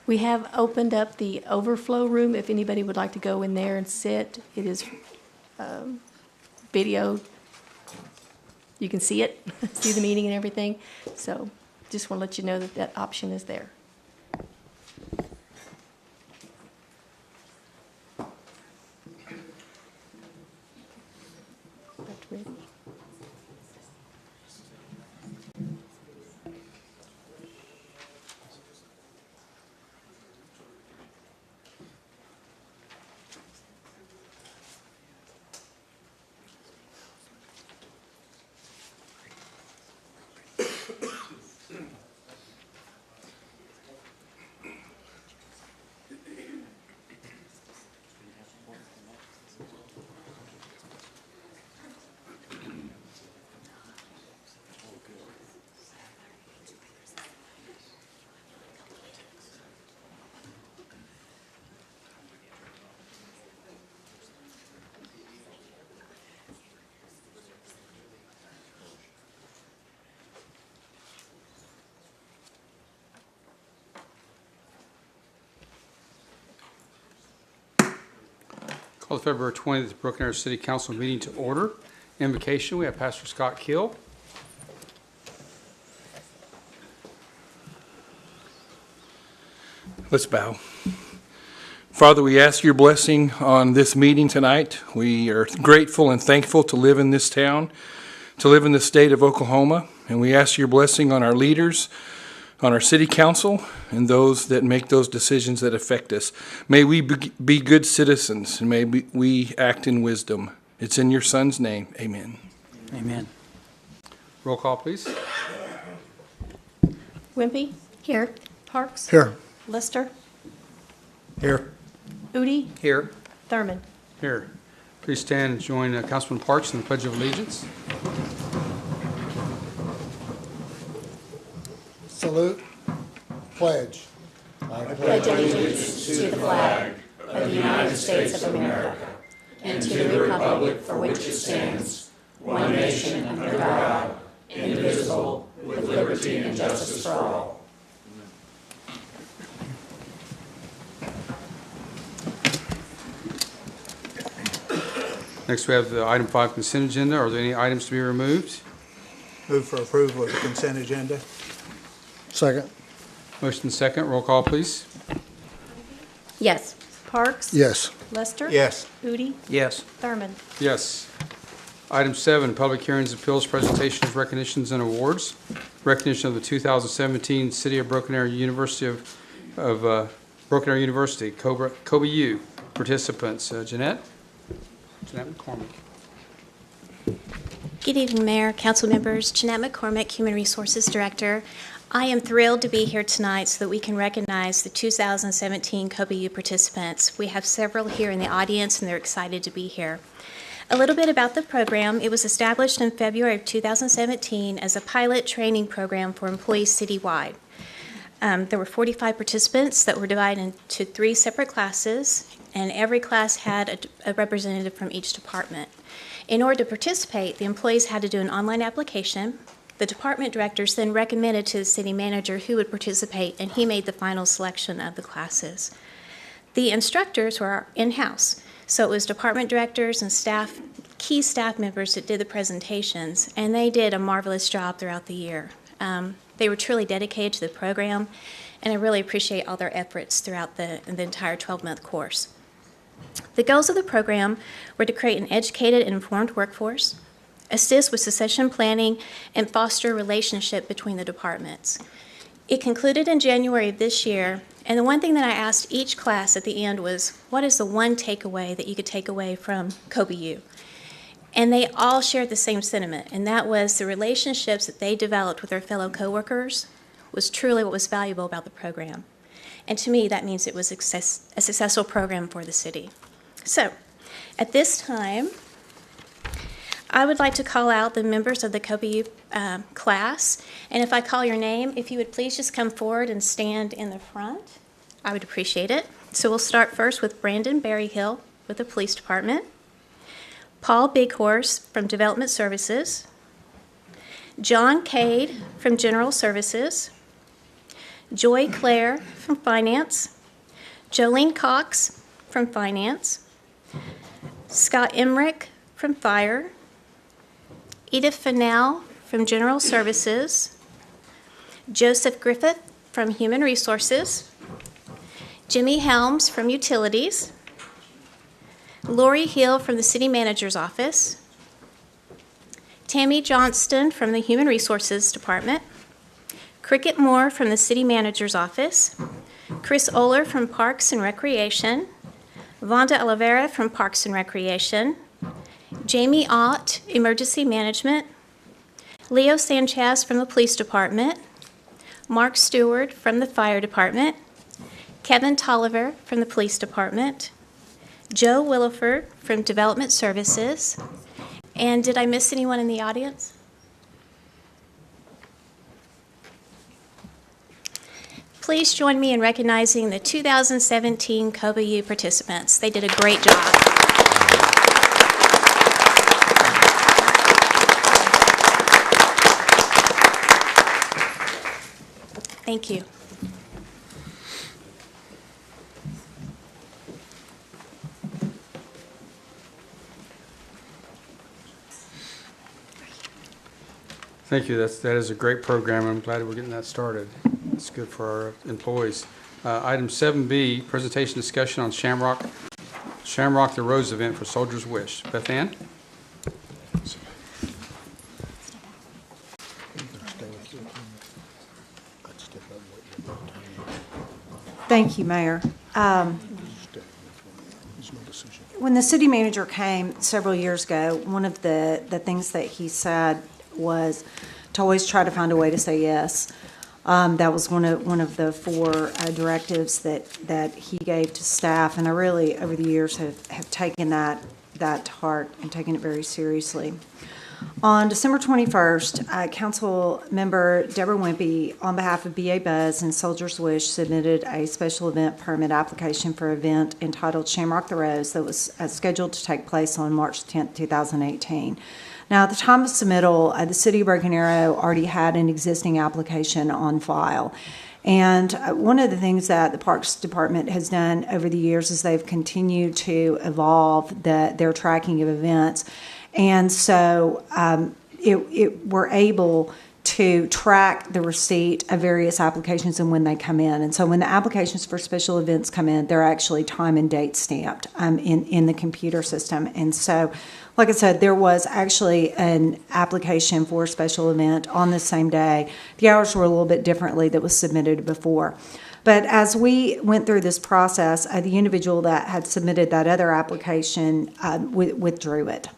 We have opened up the overflow room if anybody would like to go in there and sit. It is video. You can see it, see the meeting and everything. So just want to let you know that that option is there. That's ready. Call the February 20th Broken Arrow City Council meeting to order. Invocation, we have Pastor Scott Kill. Let's bow. Father, we ask your blessing on this meeting tonight. We are grateful and thankful to live in this town, to live in the state of Oklahoma, and we ask your blessing on our leaders, on our city council, and those that make those decisions that affect us. May we be good citizens, and may we act in wisdom. It's in your Son's name. Amen. Amen. Roll call, please. Wimpy? Here. Parks? Here. Lester? Here. Udi? Here. Thurman? Here. Please stand and join Councilman Parks in the Pledge of Allegiance. Salute. Pledge. Pledge allegiance to the flag of the United States of America and to the republic for which it stands, one nation under God, indivisible, with liberty and justice for all. Next, we have the item 5 consent agenda. Are there any items to be removed? Move for approval of the consent agenda. Second. Motion second. Roll call, please. Yes. Parks? Yes. Lester? Yes. Udi? Yes. Thurman? Yes. Item 7, public hearings, appeals, presentations, recognitions, and awards. Recognition of the 2017 City of Broken Arrow University of Broken Arrow University, Kobe U participants. Jeanette McCormick. Good evening, Mayor, Council members. Jeanette McCormick, Human Resources Director. I am thrilled to be here tonight so that we can recognize the 2017 Kobe U participants. We have several here in the audience, and they're excited to be here. A little bit about the program. It was established in February of 2017 as a pilot training program for employees citywide. There were 45 participants that were divided into 3 separate classes, and every class had a representative from each department. In order to participate, the employees had to do an online application. The department directors then recommended to the city manager who would participate, and he made the final selection of the classes. The instructors were in-house, so it was department directors and staff, key staff members that did the presentations, and they did a marvelous job throughout the year. They were truly dedicated to the program, and I really appreciate all their efforts throughout the entire 12-month course. The goals of the program were to create an educated and informed workforce, assist with succession planning, and foster a relationship between the departments. It concluded in January of this year, and the one thing that I asked each class at the end was, what is the one takeaway that you could take away from Kobe U? And they all shared the same sentiment, and that was the relationships that they developed with their fellow coworkers was truly what was valuable about the program. And to me, that means it was a successful program for the city. So, at this time, I would like to call out the members of the Kobe U class, and if I call your name, if you would please just come forward and stand in the front, I would appreciate it. So we'll start first with Brandon Berryhill with the Police Department, Paul Bighorse from Development Services, John Cade from General Services, Joy Clare from Finance, Jolene Cox from Finance, Scott Emmerich from Fire, Edith Fennell from General Services, Joseph Griffith from Human Resources, Jimmy Helms from Utilities, Lori Hill from the City Manager's Office, Tammy Johnston from the Human Resources Department, Cricket Moore from the City Manager's Office, Chris Oler from Parks and Recreation, Vonda Oliveira from Parks and Recreation, Jamie Ott, Emergency Management, Leo Sanchez from the Police Department, Mark Stewart from the Fire Department, Kevin Tolliver from the Police Department, Joe Williford from Development Services, and did I miss anyone in the audience? Please join me in recognizing the 2017 COBA U participants. They did a great job. Thank you. Thank you. That is a great program. I'm glad we're getting that started. It's good for our employees. Item 7B, presentation discussion on Shamrock the Rose event for Soldier's Wish. Beth Ann? Thank you, Mayor. When the city manager came several years ago, one of the things that he said was to always try to find a way to say yes. That was one of the four directives that he gave to staff, and I really, over the years, have taken that to heart and taken it very seriously. On December 21st, Council Member Deborah Wimpy, on behalf of BA Buzz and Soldier's Wish, submitted a special event permit application for an event entitled Shamrock the Rose that was scheduled to take place on March 10th, 2018. Now, at the time of submittal, the City of Broken Arrow already had an existing application on file. And one of the things that the Parks Department has done over the years is they've continued to evolve their tracking of events. And so we're able to track the receipt of various applications and when they come in. And so when the applications for special events come in, they're actually time and date stamped in the computer system. And so, like I said, there was actually an application for a special event on the same day. The hours were a little bit differently that was submitted before. But as we went through this process, the individual that had submitted that other application withdrew it.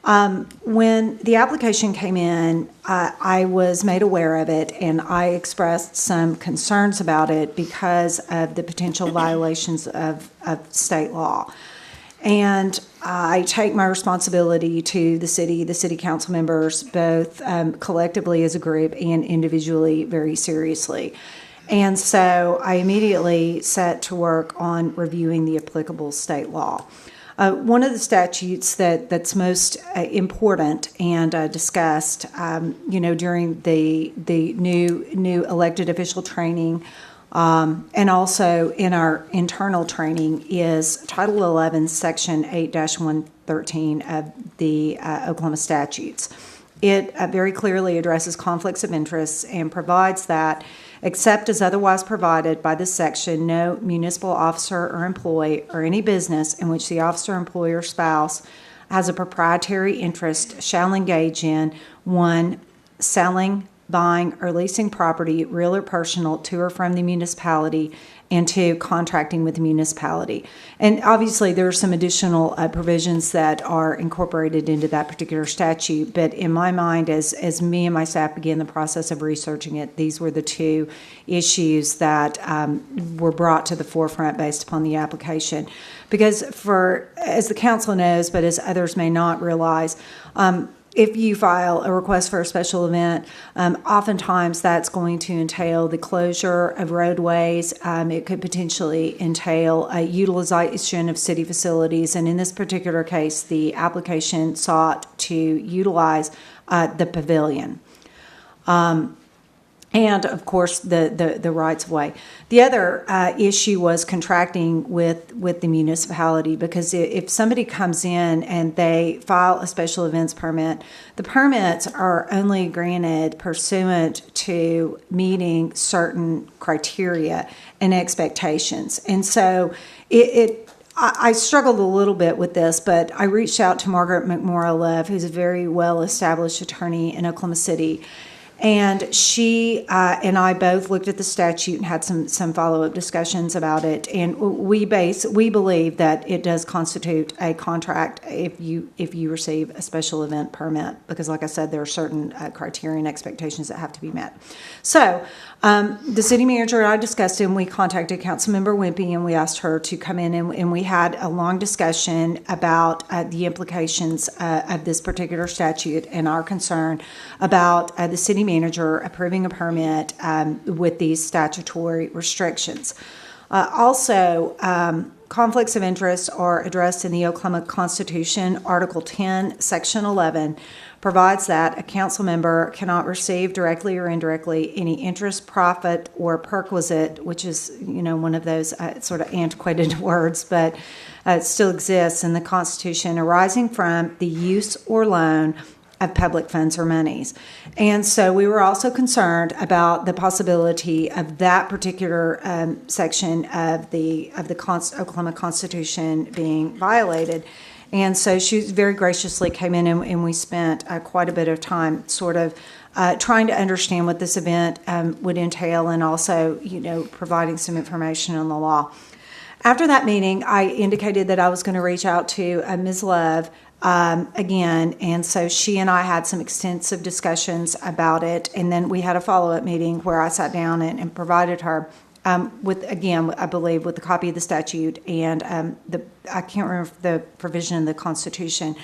When the application came in, I was made aware of it, and I expressed some concerns about it because of the potential violations of state law. And I take my responsibility to the city council members, both collectively as a group and individually, very seriously. And so I immediately set to work on reviewing the applicable state law. One of the statutes that's most important and discussed, during the new elected official training, and also in our internal training, is Title 11, Section 8-113 of the Oklahoma statutes. It very clearly addresses conflicts of interest and provides that, except as otherwise provided by this section, no municipal officer or employee or any business in which the officer, employee, or spouse has a proprietary interest shall engage in 1, selling, buying, or leasing property, real or personal, to or from the municipality, and 2, contracting with the municipality. And obviously, there are some additional provisions that are incorporated into that particular statute, but in my mind, as me and my staff began the process of researching it, these were the two issues that were brought to the forefront based upon the application. Because as the council knows, but as others may not realize, if you file a request for a special event, oftentimes that's going to entail the closure of roadways. It could potentially entail a utilization of city facilities. And in this particular case, the application sought to utilize the pavilion. and of course the rights of way. The other issue was contracting with the municipality, because if somebody comes in and they file a special events permit, the permits are only granted pursuant to meeting certain criteria and expectations. And so I struggled a little bit with this, but I reached out to Margaret McMorrow Love, who's a very well-established attorney in Oklahoma City. And she and I both looked at the statute and had some follow-up discussions about it. And we believe that it does constitute a contract if you receive a special event permit, because, like I said, there are certain criteria and expectations that have to be met. So the city manager and I discussed it, and we contacted Councilmember Wimpy, and we asked her to come in, and we had a long discussion about the implications of this particular statute and our concern about the city manager approving a permit with these statutory restrictions. Also, conflicts of interest are addressed in the Oklahoma Constitution. Article 10, Section 11 provides that a council member cannot receive directly or indirectly any interest, profit, or perquisite, which is, one of those sort of antiquated words, but it still exists in the Constitution, arising from the use or loan of public funds or monies. And so we were also concerned about the possibility of that particular section of the Oklahoma Constitution being violated. And so she very graciously came in, and we spent quite a bit of time sort of trying to understand what this event would entail, and also, providing some information on the law. After that meeting, I indicated that I was going to reach out to Ms. Love again, and so she and I had some extensive discussions about it, and then we had a follow-up meeting where I sat down and provided her with, again, I believe, with a copy of the statute and I can't remember the provision in the Constitution.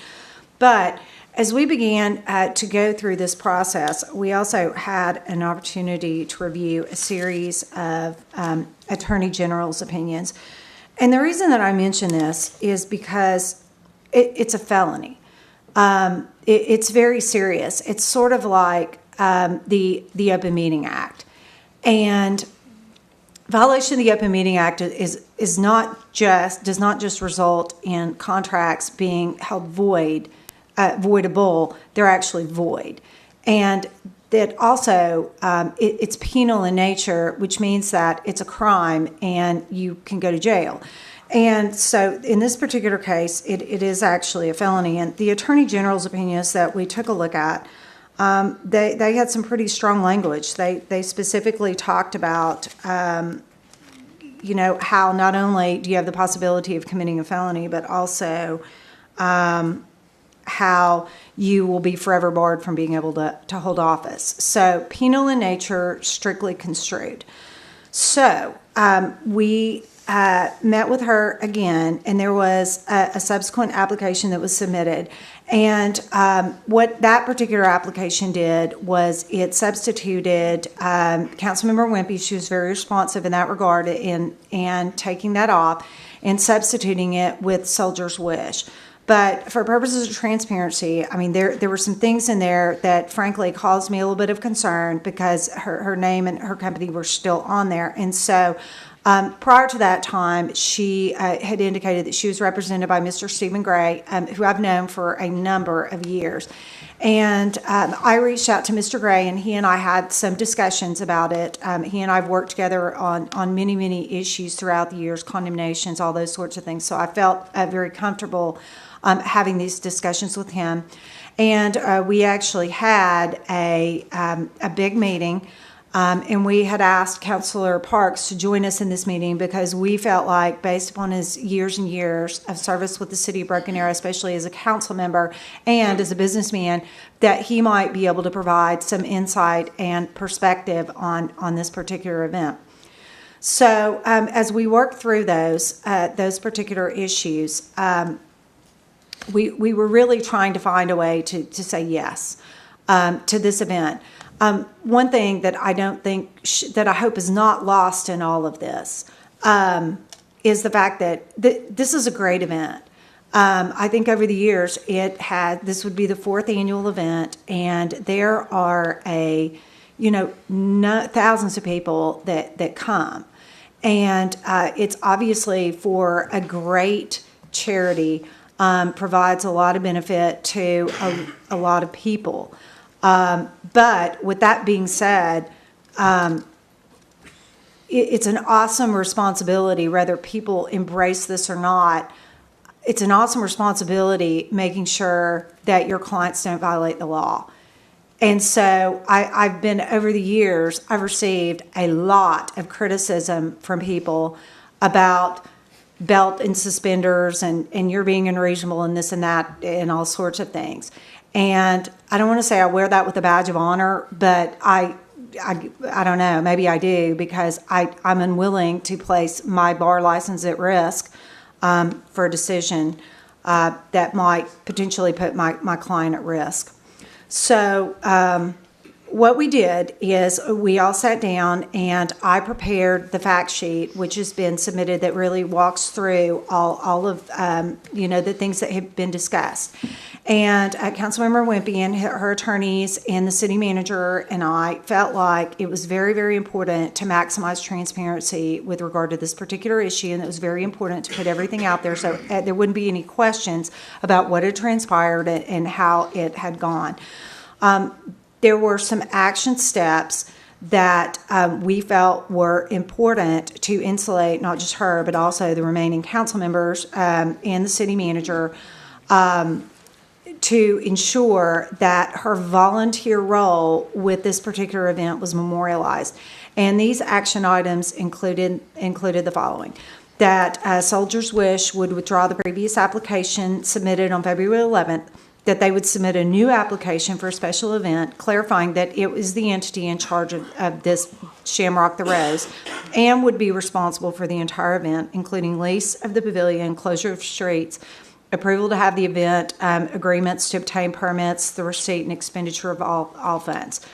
But as we began to go through this process, we also had an opportunity to review a series of Attorney General's opinions. And the reason that I mention this is because it's a felony. It's very serious. It's sort of like the Open Meeting Act. And violation of the Open Meeting Act does not just result in contracts being held voidable. They're actually void. And that also, it's penal in nature, which means that it's a crime and you can go to jail. And so in this particular case, it is actually a felony. And the Attorney General's opinions that we took a look at, they had some pretty strong language. They specifically talked about, how not only do you have the possibility of committing a felony, but also how you will be forever barred from being able to hold office. So penal in nature, strictly construed. So we met with her again, and there was a subsequent application that was submitted. And what that particular application did was it substituted Councilmember Wimpy. She was very responsive in that regard and taking that off and substituting it with Soldier's Wish. But for purposes of transparency, I mean, there were some things in there that frankly caused me a little bit of concern because her name and her company were still on there. And so prior to that time, she had indicated that she was represented by Mr. Stephen Gray, who I've known for a number of years. And I reached out to Mr. Gray, and he and I had some discussions about it. He and I have worked together on many, many issues throughout the years, condemnations, all those sorts of things. So I felt very comfortable having these discussions with him. And we actually had a big meeting. And we had asked Councilor Parks to join us in this meeting because we felt like, based upon his years and years of service with the city of Broken Arrow, especially as a council member and as a businessman, that he might be able to provide some insight and perspective on this particular event. So as we work through those particular issues, we were really trying to find a way to say yes to this event. One thing that I don't think that I hope is not lost in all of this is the fact that this is a great event. I think over the years this would be the 4th annual event, and there are a thousands of people that come. And it's obviously for a great charity, provides a lot of benefit to a lot of people. But with that being said, it's an awesome responsibility, whether people embrace this or not. It's an awesome responsibility making sure that your clients don't violate the law. And so I've been, over the years, I've received a lot of criticism from people about belt and suspenders and you're being unreasonable and this and that and all sorts of things. And I don't want to say I wear that with a badge of honor, but I don't know, maybe I do, because I'm unwilling to place my bar license at risk for a decision that might potentially put my client at risk. So what we did is we all sat down and I prepared the fact sheet, which has been submitted, that really walks through all of the things that have been discussed. And Councilmember Wimpy and her attorneys and the city manager and I felt like it was very, very important to maximize transparency with regard to this particular issue, and it was very important to put everything out there so there wouldn't be any questions about what had transpired and how it had gone. There were some action steps that we felt were important to insulate not just her, but also the remaining council members and the city manager, to ensure that her volunteer role with this particular event was memorialized. And these action items included the following: that Soldier's Wish would withdraw the previous application submitted on February 11th, that they would submit a new application for a special event, clarifying that it was the entity in charge of this Shamrock the Rose, and would be responsible for the entire event, including lease of the pavilion, closure of streets, approval to have the event, agreements to obtain permits, the receipt and expenditure of all funds.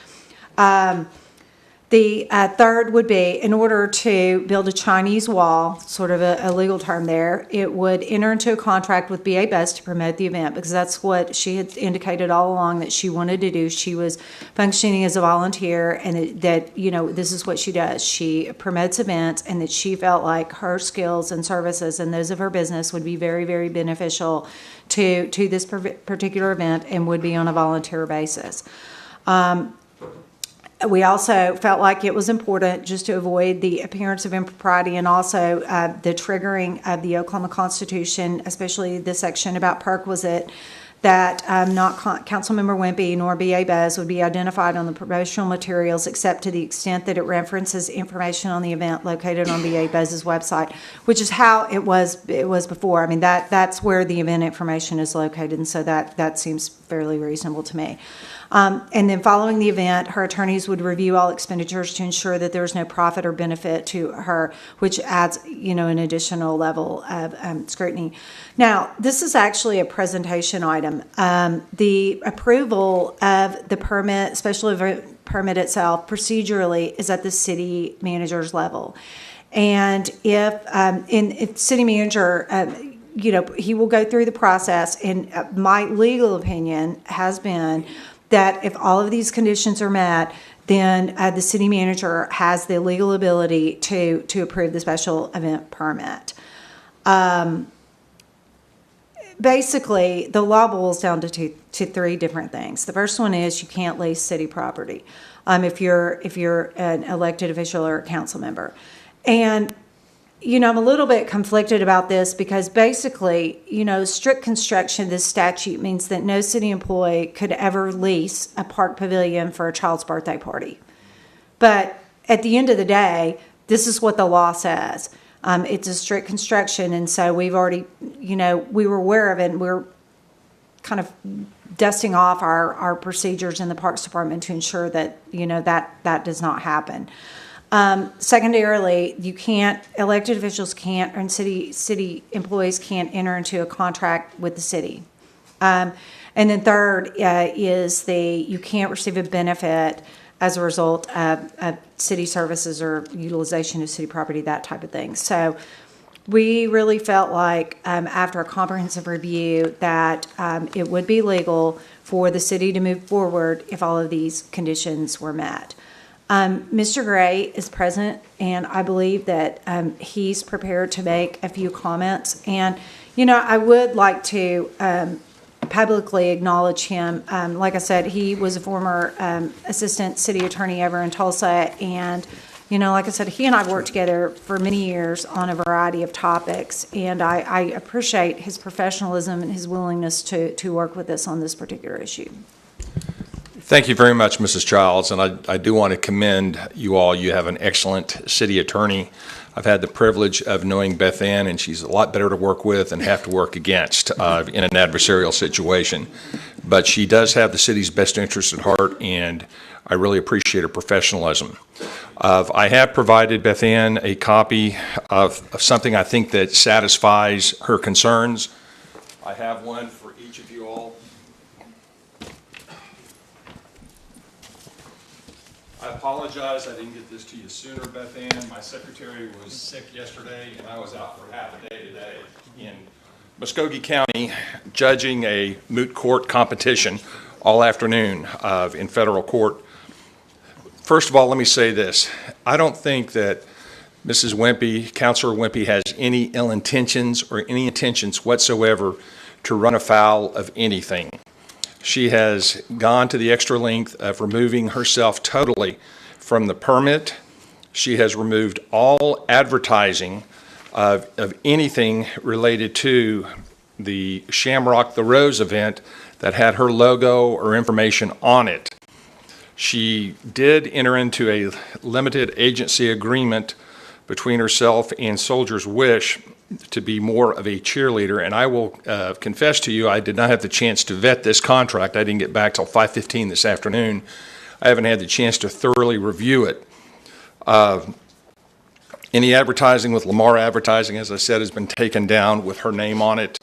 The third would be, in order to build a Chinese wall, sort of a legal term there, it would enter into a contract with BA Buzz to promote the event, because that's what she had indicated all along that she wanted to do. She was functioning as a volunteer, and that this is what she does. She promotes events, and that she felt like her skills and services and those of her business would be very, very beneficial to this particular event and would be on a volunteer basis. We also felt like it was important, just to avoid the appearance of impropriety and also the triggering of the Oklahoma Constitution, especially the section about perquisite, that not Councilmember Wimpy nor BA Buzz would be identified on the promotional materials except to the extent that it references information on the event located on BA Buzz's website, which is how it was before. I mean, that's where the event information is located, and so that seems fairly reasonable to me. And then following the event, her attorneys would review all expenditures to ensure that there was no profit or benefit to her, which adds, an additional level of scrutiny. Now, this is actually a presentation item. The approval of the permit, special event permit itself, procedurally is at the city manager's level. And if city manager, he will go through the process, and my legal opinion has been that if all of these conditions are met, then the city manager has the legal ability to approve the special event permit. Basically, the law boils down to three different things. The first one is you can't lease city property if you're an elected official or a council member. And I'm a little bit conflicted about this because basically, strict construction of this statute means that no city employee could ever lease a park pavilion for a child's birthday party. But at the end of the day, this is what the law says. It's a strict construction, and so we've already, we were aware of it, and we're kind of dusting off our procedures in the Parks Department to ensure that, that does not happen. Secondarily, elected officials can't, and city employees can't enter into a contract with the city. And then third is you can't receive a benefit as a result of city services or utilization of city property, that type of thing. So we really felt like after a comprehensive review that it would be legal for the city to move forward if all of these conditions were met. Mr. Gray is present, and I believe that he's prepared to make a few comments. And, I would like to publicly acknowledge him. Like I said, he was a former assistant city attorney over in Tulsa, and, like I said, he and I worked together for many years on a variety of topics, and I appreciate his professionalism and his willingness to work with us on this particular issue. Thank you very much, Mrs. Childs, and I do want to commend you all. You have an excellent city attorney. I've had the privilege of knowing Beth Ann, and she's a lot better to work with and have to work against in an adversarial situation. But she does have the city's best interest at heart, and I really appreciate her professionalism. I have provided Beth Ann a copy of something I think that satisfies her concerns. I have one for each of you all. I apologize, I didn't get this to you sooner, Beth Ann. My secretary was sick yesterday, and I was out for half a day today in Muskogee County judging a moot court competition all afternoon in federal court. First of all, let me say this. I don't think that Mrs. Wimpy, Councilor Wimpy, has any ill intentions or any intentions whatsoever to run afoul of anything. She has gone to the extra length of removing herself totally from the permit. She has removed all advertising of anything related to the Shamrock the Rose event that had her logo or information on it. She did enter into a limited agency agreement between herself and Soldier's Wish to be more of a cheerleader, and I will confess to you, I did not have the chance to vet this contract. I didn't get back till 5:15 this afternoon. I haven't had the chance to thoroughly review it. Any advertising with Lamar Advertising, as I said, has been taken down with her name on it.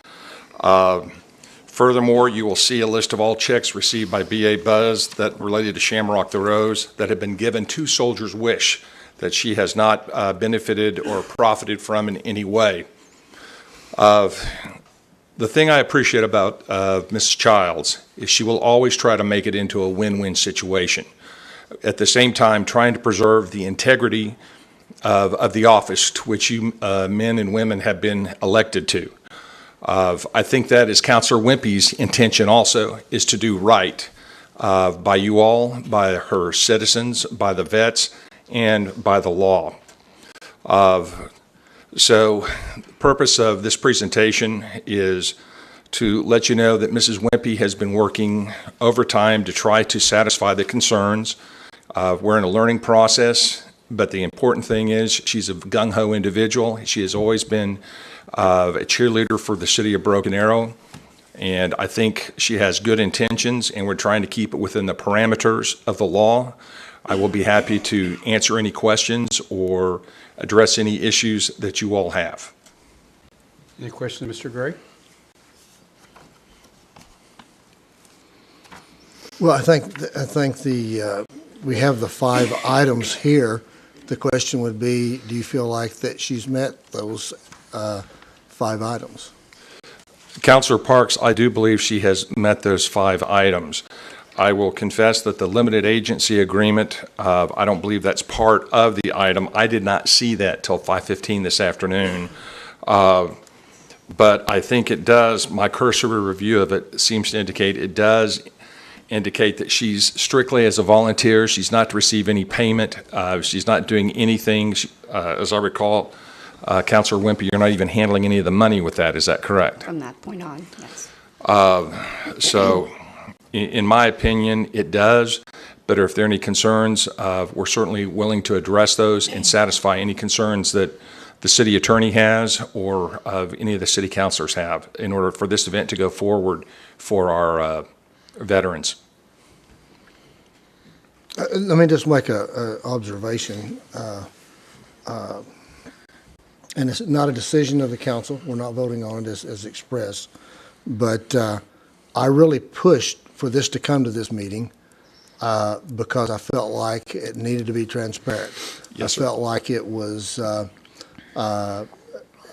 Furthermore, you will see a list of all checks received by B.A. Buzz that related to Shamrock the Rose that have been given to Soldier's Wish that she has not benefited or profited from in any way. The thing I appreciate about Mrs. Childs is she will always try to make it into a win-win situation. At the same time, trying to preserve the integrity of the office to which you men and women have been elected to. I think that is Councilor Wimpy's intention also, is to do right by you all, by her citizens, by the vets, and by the law. So the purpose of this presentation is to let you know that Mrs. Wimpy has been working overtime to try to satisfy the concerns. We're in a learning process, but the important thing is she's a gung-ho individual. She has always been a cheerleader for the city of Broken Arrow, and I think she has good intentions, and we're trying to keep it within the parameters of the law. I will be happy to answer any questions or address any issues that you all have. Any questions, Mr. Gray? Well, I think we have the 5 items here. The question would be, do you feel like that she's met those 5 items? Councilor Parks, I do believe she has met those 5 items. I will confess that the limited agency agreement, I don't believe that's part of the item. I did not see that till 5:15 this afternoon. But I think it does, my cursory review of it seems to indicate it does indicate that she's strictly as a volunteer. She's not to receive any payment. She's not doing anything. As I recall, Councilor Wimpy, you're not even handling any of the money with that. Is that correct? From that point on, yes. So in my opinion, it does. But if there are any concerns, we're certainly willing to address those and satisfy any concerns that the city attorney has or any of the city councilors have in order for this event to go forward for our veterans. Let me just make an observation. And it's not a decision of the council. We're not voting on it as expressed. But I really pushed for this to come to this meeting because I felt like it needed to be transparent. Yes, sir. I felt like it was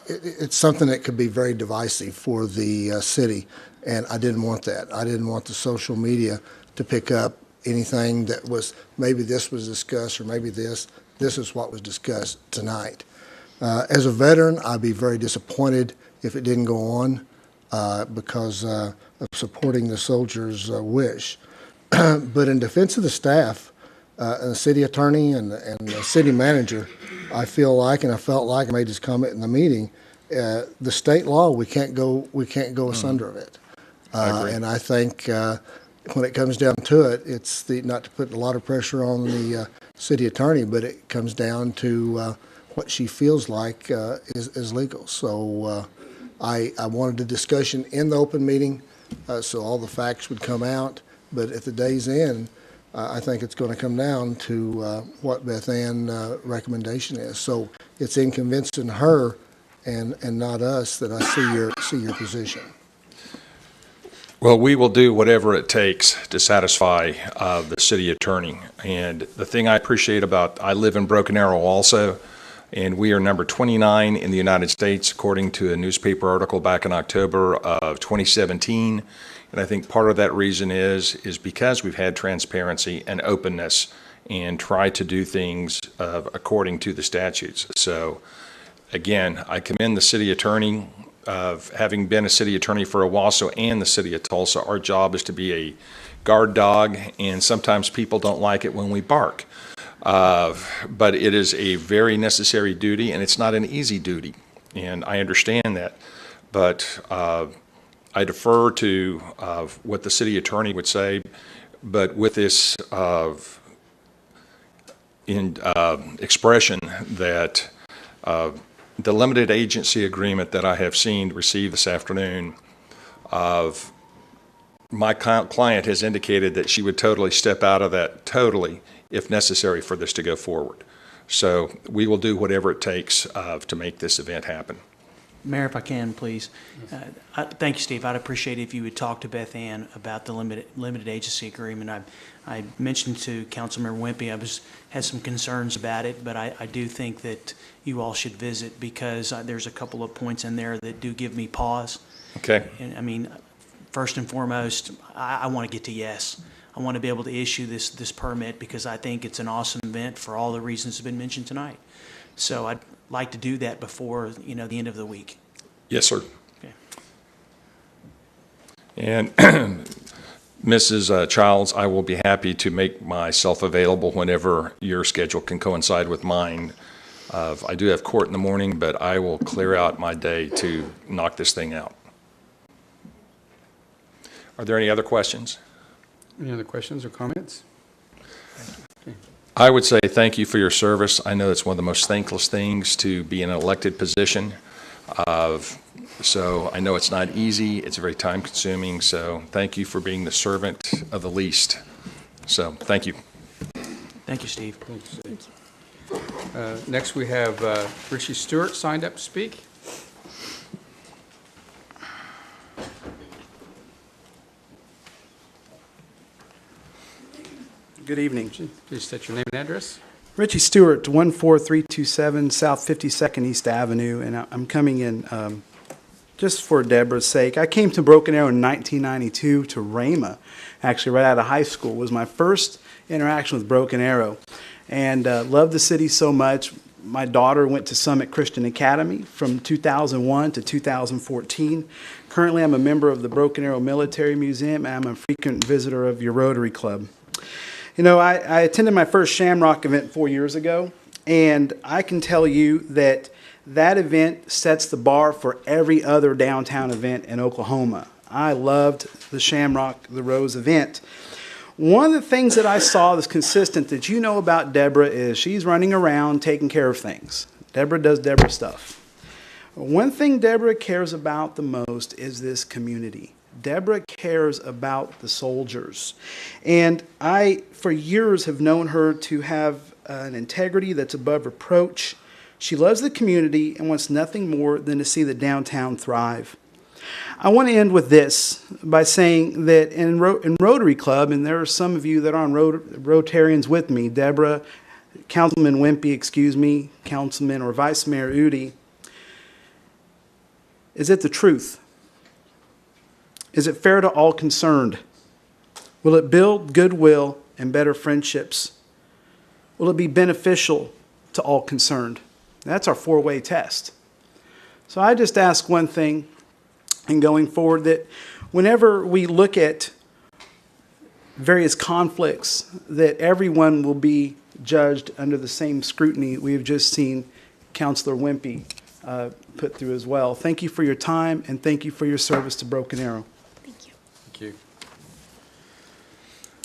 it's something that could be very divisive for the city, and I didn't want that. I didn't want the social media to pick up anything that was, maybe this was discussed or maybe this is what was discussed tonight. As a veteran, I'd be very disappointed if it didn't go on because of supporting the soldiers' wish. But in defense of the staff, and the city attorney and the city manager, I feel like, and I felt like, I made this comment in the meeting, the state law, we can't go asunder of it. I agree. And I think when it comes down to it, it's not to put a lot of pressure on the city attorney, but it comes down to what she feels like is legal. So I wanted a discussion in the open meeting so all the facts would come out. But at the day's end, I think it's going to come down to what Beth Ann's recommendation is. So it's in convincing her and not us that I see your position. Well, we will do whatever it takes to satisfy the city attorney. And the thing I appreciate about, I live in Broken Arrow also, and we are number 29 in the United States, according to a newspaper article back in October of 2017. And I think part of that reason is because we've had transparency and openness and tried to do things according to the statutes. So, again, I commend the city attorney. Of having been a city attorney for Owasso and the city of Tulsa, our job is to be a guard dog, and sometimes people don't like it when we bark. But it is a very necessary duty, and it's not an easy duty, and I understand that. But I defer to what the city attorney would say, but with this expression that the limited agency agreement that I have seen received this afternoon, of my client has indicated that she would totally step out of that if necessary for this to go forward. So we will do whatever it takes to make this event happen. Mayor, if I can, please. Thank you, Steve. I'd appreciate it if you would talk to Beth Ann about the limited agency agreement. I mentioned to Councilmember Wimpy, I had some concerns about it, but I do think that you all should visit because there's a couple of points in there that do give me pause. Okay. And I mean, first and foremost, I want to get to yes. I want to be able to issue this permit because I think it's an awesome event for all the reasons that have been mentioned tonight. So I'd like to do that before, the end of the week. Yes, sir. Okay. And Mrs. Childs, I will be happy to make myself available whenever your schedule can coincide with mine. I do have court in the morning, but I will clear out my day to knock this thing out. Are there any other questions? Any other questions or comments? I would say thank you for your service. I know it's one of the most thankless things to be in an elected position. So I know it's not easy. It's very time consuming. So thank you for being the servant of the least. So thank you. Thank you, Steve. Next, we have Richie Stewart signed up to speak. Good evening. Please state your name and address. Richie Stewart, 14327 South 52nd East Avenue, and I'm coming in just for Deborah's sake. I came to Broken Arrow in 1992 to Rhema, actually right out of high school. It was my first interaction with Broken Arrow, and loved the city so much. My daughter went to Summit Christian Academy from 2001 to 2014. Currently, I'm a member of the Broken Arrow Military Museum, and I'm a frequent visitor of your Rotary Club. I attended my first Shamrock event 4 years ago, and I can tell you that event sets the bar for every other downtown event in Oklahoma. I loved the Shamrock the Rose event. One of the things that I saw that's consistent that you know about Deborah is she's running around taking care of things. Deborah does Deborah stuff. One thing Deborah cares about the most is this community. Deborah cares about the soldiers. And I, for years, have known her to have an integrity that's above reproach. She loves the community and wants nothing more than to see the downtown thrive. I want to end with this by saying that in Rotary Club, and there are some of you that are on Rotarians with me, Deborah, Councilman Wimpy, Councilman or Vice Mayor Udi, is it the truth? Is it fair to all concerned? Will it build goodwill and better friendships? Will it be beneficial to all concerned? That's our four-way test. So I just ask one thing in going forward, that whenever we look at various conflicts, that everyone will be judged under the same scrutiny we have just seen Councilor Wimpy put through as well. Thank you for your time, and thank you for your service to Broken Arrow. Thank you. Thank you.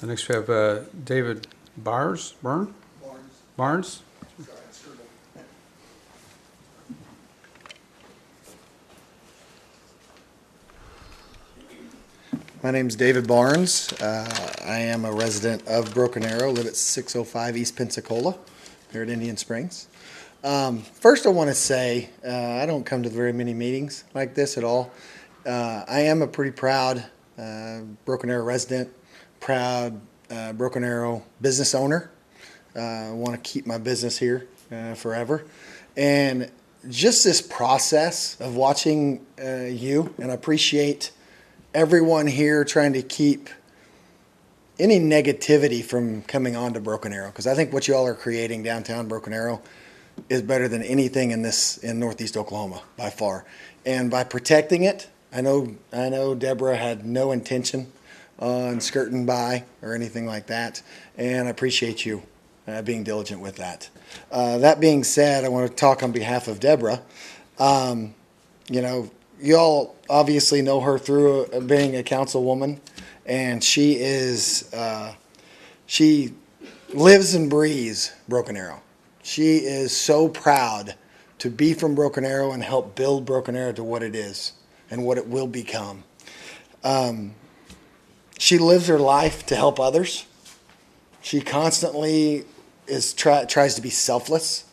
Next we have David Barnes. My name's David Barnes. I am a resident of Broken Arrow, live at 605 East Pensacola, here at Indian Springs. First, I want to say I don't come to very many meetings like this at all. I am a pretty proud Broken Arrow resident, proud Broken Arrow business owner. I want to keep my business here forever. And just this process of watching you, and I appreciate everyone here trying to keep any negativity from coming on to Broken Arrow, because I think what you all are creating downtown Broken Arrow is better than anything in Northeast Oklahoma by far. And by protecting it, I know Deborah had no intention on skirting by or anything like that, and I appreciate you being diligent with that. That being said, I want to talk on behalf of Deborah. You all obviously know her through being a councilwoman, and she lives and breathes Broken Arrow. She is so proud to be from Broken Arrow and help build Broken Arrow to what it is and what it will become. She lives her life to help others. She constantly tries to be selfless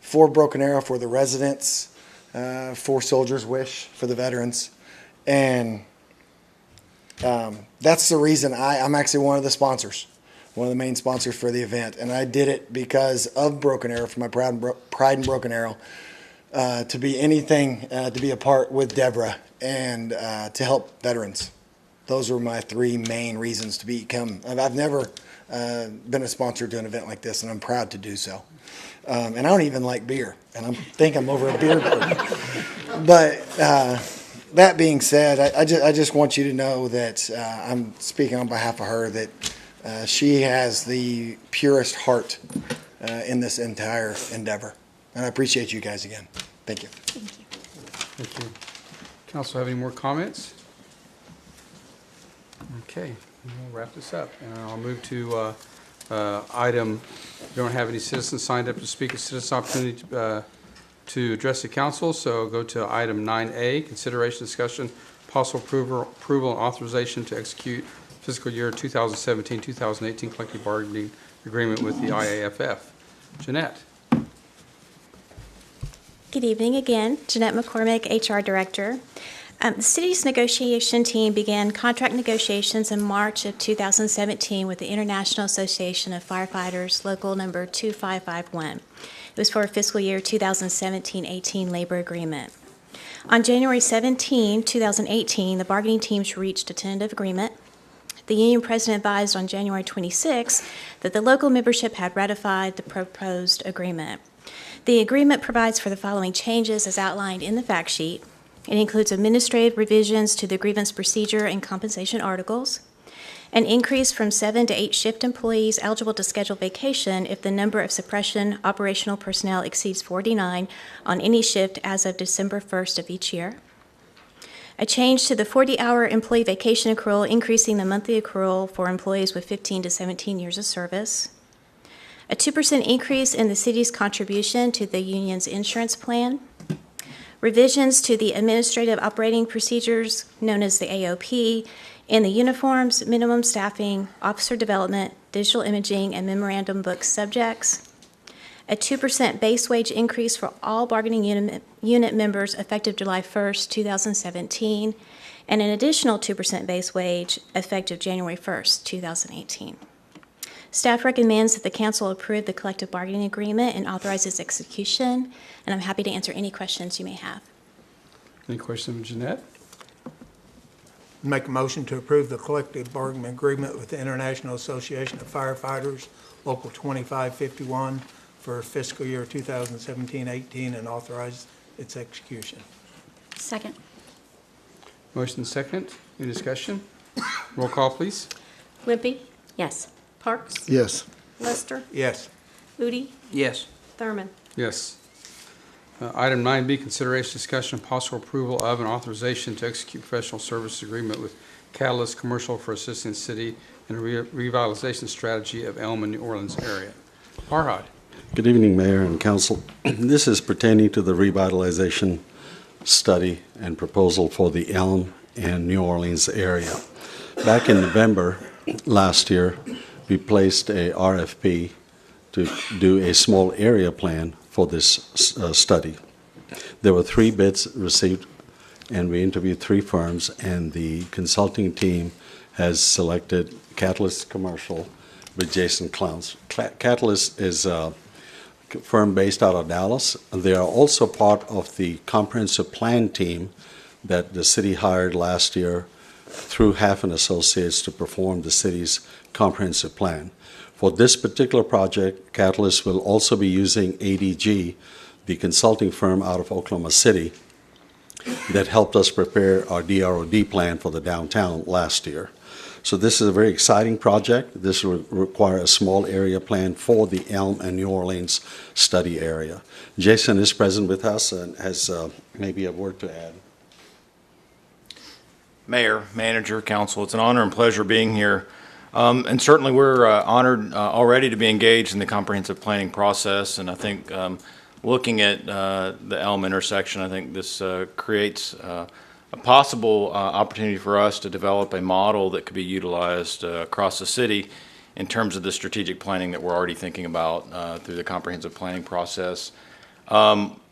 for Broken Arrow, for the residents, for Soldiers Wish, for the veterans. And that's the reason I'm actually one of the sponsors, one of the main sponsors for the event. And I did it because of Broken Arrow, for my pride in Broken Arrow, to be anything, to be a part with Deborah and to help veterans. Those were my three main reasons to become. I've never been a sponsor to an event like this, and I'm proud to do so. And I don't even like beer, and I think I'm over a beer burden. But that being said, I just want you to know that I'm speaking on behalf of her, that she has the purest heart in this entire endeavor. And I appreciate you guys again. Thank you. Thank you. Council, have any more comments? Okay, we'll wrap this up, and I'll move to item. We don't have any citizens signed up to speak. A citizen opportunity to address the council. So go to item 9A, consideration, discussion, possible approval and authorization to execute fiscal year 2017-2018 collective bargaining agreement with the IAFF. Jeanette. Good evening again. Jeanette McCormick, HR Director. The city's negotiation team began contract negotiations in March of 2017 with the International Association of Firefighters, local number 2551. It was for a fiscal year 2017-18 labor agreement. On January 17, 2018, the bargaining teams reached a tentative agreement. The union president advised on January 26 that the local membership had ratified the proposed agreement. The agreement provides for the following changes as outlined in the fact sheet. It includes administrative revisions to the grievance procedure and compensation articles, an increase from 7 to 8 shift employees eligible to schedule vacation if the number of suppression operational personnel exceeds 49 on any shift as of December 1st of each year, a change to the 40-hour employee vacation accrual, increasing the monthly accrual for employees with 15 to 17 years of service, a 2% increase in the city's contribution to the union's insurance plan, revisions to the administrative operating procedures known as the AOP in the uniforms, minimum staffing, officer development, digital imaging, and memorandum book subjects, a 2% base wage increase for all bargaining unit members effective July 1st, 2017, and an additional 2% base wage effective January 1st, 2018. Staff recommends that the council approve the collective bargaining agreement and authorize its execution, and I'm happy to answer any questions you may have. Any questions of Jeanette? Make a motion to approve the collective bargaining agreement with the International Association of Firefighters, Local 2551, for fiscal year 2017-18 and authorize its execution. Second. Motion second. Any discussion? Roll call, please. Wimpy, Yes. Parks, Yes. Lester, Yes. Udi, Yes. Thurman. Yes. Item 9B, consideration, discussion, and possible approval of and authorization to execute professional services agreement with Catalyst Commercial for assisting the city in a revitalization strategy of Elm and New Orleans area. Farhad. Good evening, Mayor and Council. This is pertaining to the revitalization study and proposal for the Elm and New Orleans area. Back in November last year, we placed a RFP to do a small area plan for this study. There were 3 bids received, and we interviewed 3 firms, and the consulting team has selected Catalyst Commercial with Jason Clowns. Catalyst is a firm based out of Dallas. They are also part of the comprehensive plan team that the city hired last year through Hafen Associates to perform the city's comprehensive plan. For this particular project, Catalyst will also be using ADG, the consulting firm out of Oklahoma City that helped us prepare our DROD plan for the downtown last year. So this is a very exciting project. This will require a small area plan for the Elm and New Orleans study area. Jason is present with us and has maybe a word to add. Mayor, Manager, Council, it's an honor and pleasure being here. And certainly we're honored already to be engaged in the comprehensive planning process. And I think looking at the Elm intersection, I think this creates a possible opportunity for us to develop a model that could be utilized across the city in terms of the strategic planning that we're already thinking about through the comprehensive planning process.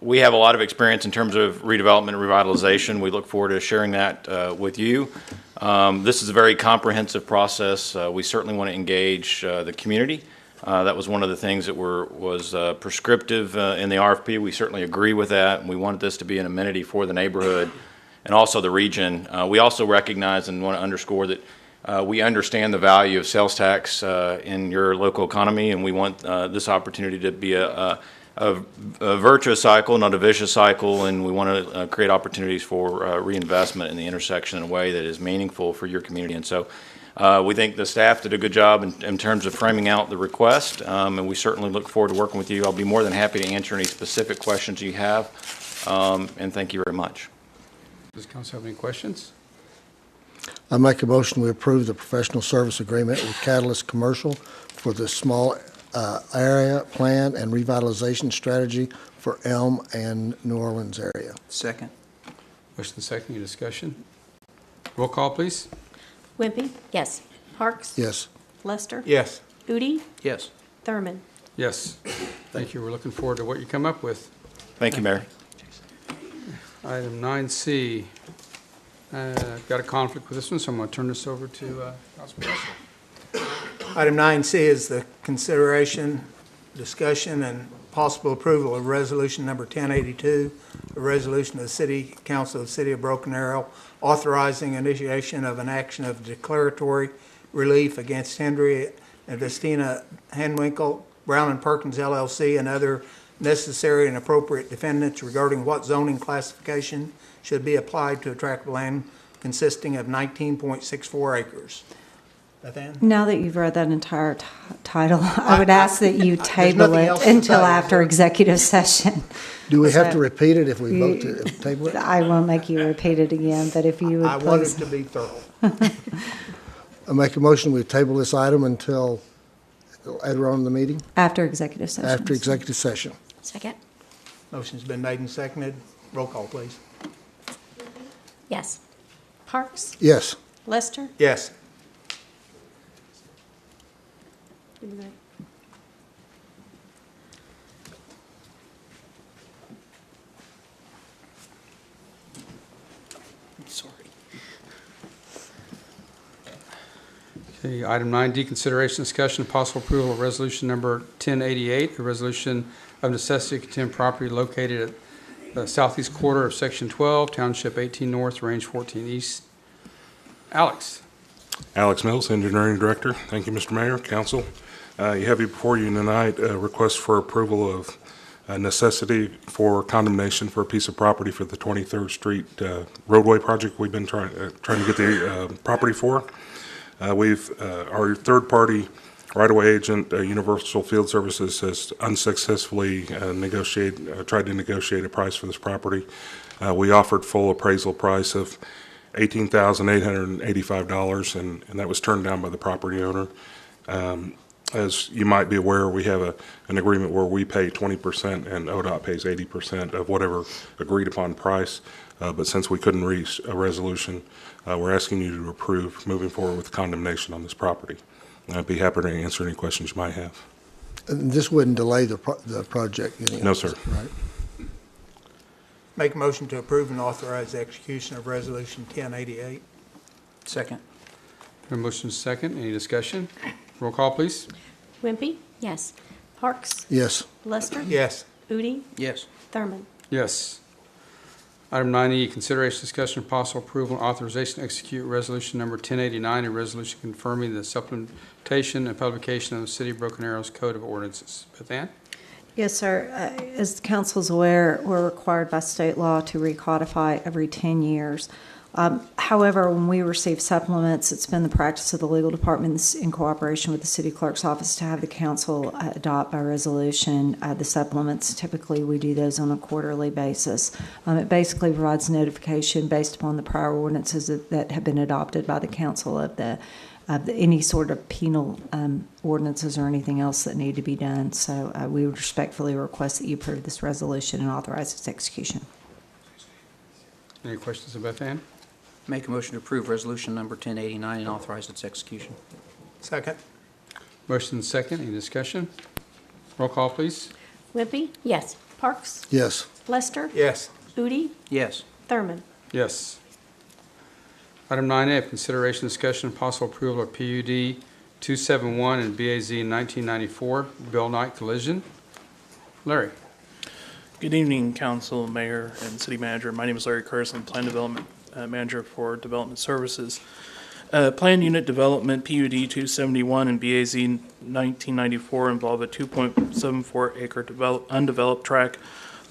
We have a lot of experience in terms of redevelopment and revitalization. We look forward to sharing that with you. This is a very comprehensive process. We certainly want to engage the community. That was one of the things that was prescriptive in the RFP. We certainly agree with that, and we wanted this to be an amenity for the neighborhood and also the region. We also recognize and want to underscore that we understand the value of sales tax in your local economy, and we want this opportunity to be a virtuous cycle, not a vicious cycle, and we want to create opportunities for reinvestment in the intersection in a way that is meaningful for your community. And so we think the staff did a good job in terms of framing out the request, and we certainly look forward to working with you. I'll be more than happy to answer any specific questions you have, and thank you very much. Does council have any questions? I make a motion we approve the professional service agreement with Catalyst Commercial for the small area plan and revitalization strategy for Elm and New Orleans area. Second. Motion second. Any discussion? Roll call, please. Wimpy, Yes. Parks, Yes. Lester, Yes. Udi, Yes. Thurman. Yes. Thank you. We're looking forward to what you come up with. Thank you, Mayor. Item 9C. Got a conflict with this one, so I'm going to turn this over to Councilman Russell. Item 9C is the consideration, discussion, and possible approval of resolution number 1082, a resolution of the City Council of the City of Broken Arrow authorizing initiation of an action of declaratory relief against Henry and Vestina Henwinkle, Brown and Perkins LLC, and other necessary and appropriate defendants regarding what zoning classification should be applied to a tract of land consisting of 19.64 acres. Beth Ann? Now that you've read that entire title, I would ask that you there's table nothing it else to until say, after is there? executive session. Do we have to So- repeat it if we vote to table it? I won't make you repeat it again, but if you I would wanted please. to be thorough. I make a motion we table this item until later on in the meeting, After executive session. after executive session. Second. Motion's been made and seconded. Roll call, please. Yes. Parks, Yes. Lester, Yes. Sorry. Okay, item 9D, consideration, discussion, and possible approval of resolution number 1088, a resolution of necessity to condemn property located at the southeast quarter of Section 12, Township 18 North, Range 14 East, Alex? Alex Mills, Engineering Director. Thank you, Mr. Mayor, Council. You have before you tonight a request for approval of necessity for condemnation for a piece of property for the 23rd Street roadway project we've been trying to get the property for. Our third-party right-of-way agent, Universal Field Services, has unsuccessfully tried to negotiate a price for this property. We offered full appraisal price of $18,885, and that was turned down by the property owner. As you might be aware, we have an agreement where we pay 20% and ODOT pays 80% of whatever agreed upon price. But since we couldn't reach a resolution, we're asking you to approve moving forward with condemnation on this property. I'd be happy to answer any questions you might have. This wouldn't delay the project any? No, sir. Right. Make a motion to approve and authorize the execution of Resolution 1088. Second. A motion is second. Any discussion? Roll call, please. Wimpy? Yes. Parks? Yes. Lester? Yes. Udi? Yes. Thurman? Yes. Item 9E, consideration, discussion, and possible approval and authorization to execute resolution number 1089, a resolution confirming the supplementation and publication of the City of Broken Arrow's Code of Ordinances. Beth Ann? Yes, sir. As the council is aware, we're required by state law to recodify every 10 years. However, when we receive supplements, it's been the practice of the legal departments in cooperation with the city clerk's office to have the council adopt by resolution the supplements. Typically, we do those on a quarterly basis. It basically provides notification based upon the prior ordinances that have been adopted by the council of any sort of penal ordinances or anything else that need to be done. So we would respectfully request that you approve this resolution and authorize its execution. Any questions of Beth Ann? Make a motion to approve resolution number 1089 and authorize its execution. Second. Motion is second. Any discussion? Roll call, please. Wimpy? Yes. Parks? Yes. Lester? Yes. Udi? Yes. Thurman? Yes. Item 9F, consideration, discussion, and possible approval of PUD 271 and BAZ 1994, Bill Knight collision. Larry? Good evening, Council, Mayor, and City Manager. My name is Larry Curtis. I'm Plan Development Manager for Development Services. Plan Unit Development, PUD 271 and BAZ 1994 involve a 2.74 acre undeveloped tract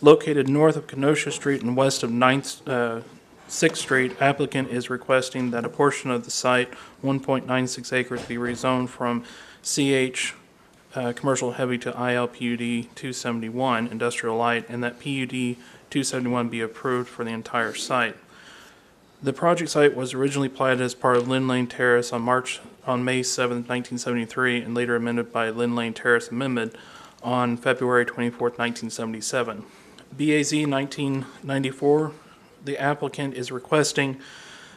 located north of Kenosha Street and west of 6th Street. Applicant is requesting that a portion of the site, 1.96 acres, be rezoned from CH commercial heavy to ILPUD 271 industrial light, and that PUD 271 be approved for the entire site. The project site was originally platted as part of Lynn Lane Terrace on May 7, 1973, and later amended by Lynn Lane Terrace Amendment on February 24, 1977. BAZ 1994, the applicant is requesting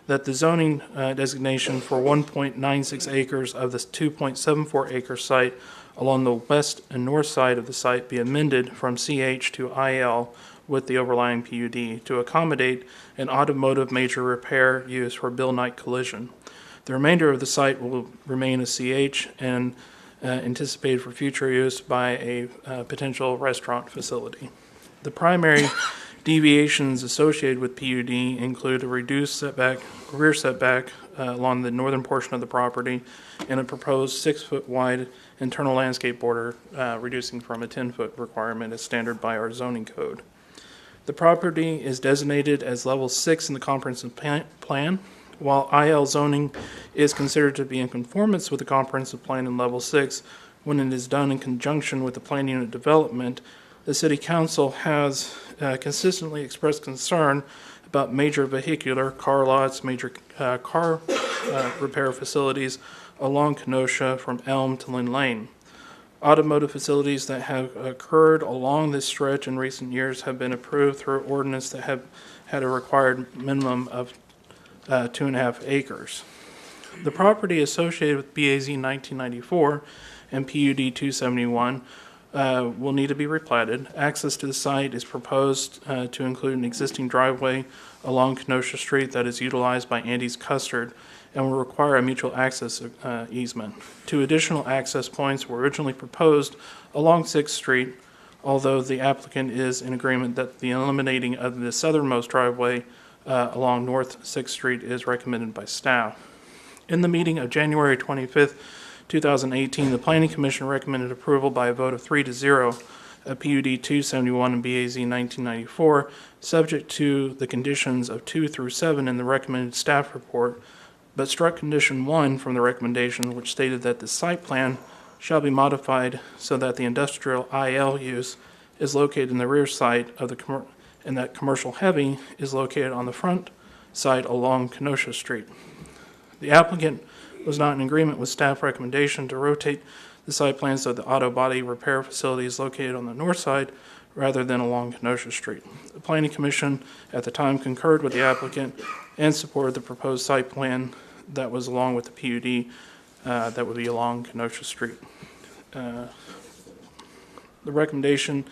that the zoning designation for 1.96 acres of this 2.74 acre site along the west and north side of the site be amended from CH to IL with the overlying PUD to accommodate an automotive major repair use for Bill Knight collision. The remainder of the site will remain a CH and anticipated for future use by a potential restaurant facility. The primary deviations associated with PUD include a reduced rear setback along the northern portion of the property and a proposed 6-foot wide internal landscape border, reducing from a 10-foot requirement as standard by our zoning code. The property is designated as level 6 in the comprehensive plan. While IL zoning is considered to be in conformance with the comprehensive plan in level 6, when it is done in conjunction with the plan unit development, the City Council has consistently expressed concern about major vehicular car lots, major car repair facilities along Kenosha from Elm to Lynn Lane. Automotive facilities that have occurred along this stretch in recent years have been approved through ordinance that have had a required minimum of 2.5 acres. The property associated with BAZ 1994 and PUD 271 will need to be replatted. Access to the site is proposed to include an existing driveway along Kenosha Street that is utilized by Andy's Custard and will require a mutual access easement. 2 additional access points were originally proposed along 6th Street, although the applicant is in agreement that the eliminating of the southernmost driveway along North 6th Street is recommended by staff. In the meeting of January 25th, 2018, the Planning Commission recommended approval by a vote of 3-0 of PUD 271 and BAZ 1994, subject to the conditions of 2 through 7 in the recommended staff report, but struck condition 1 from the recommendation, which stated that the site plan shall be modified so that the industrial IL use is located in the rear side of the and that commercial heavy is located on the front side along Kenosha Street. The applicant was not in agreement with staff recommendation to rotate the site plan so the auto body repair facility is located on the north side rather than along Kenosha Street. The Planning Commission at the time concurred with the applicant and supported the proposed site plan that was along with the PUD that would be along Kenosha Street. The recommendation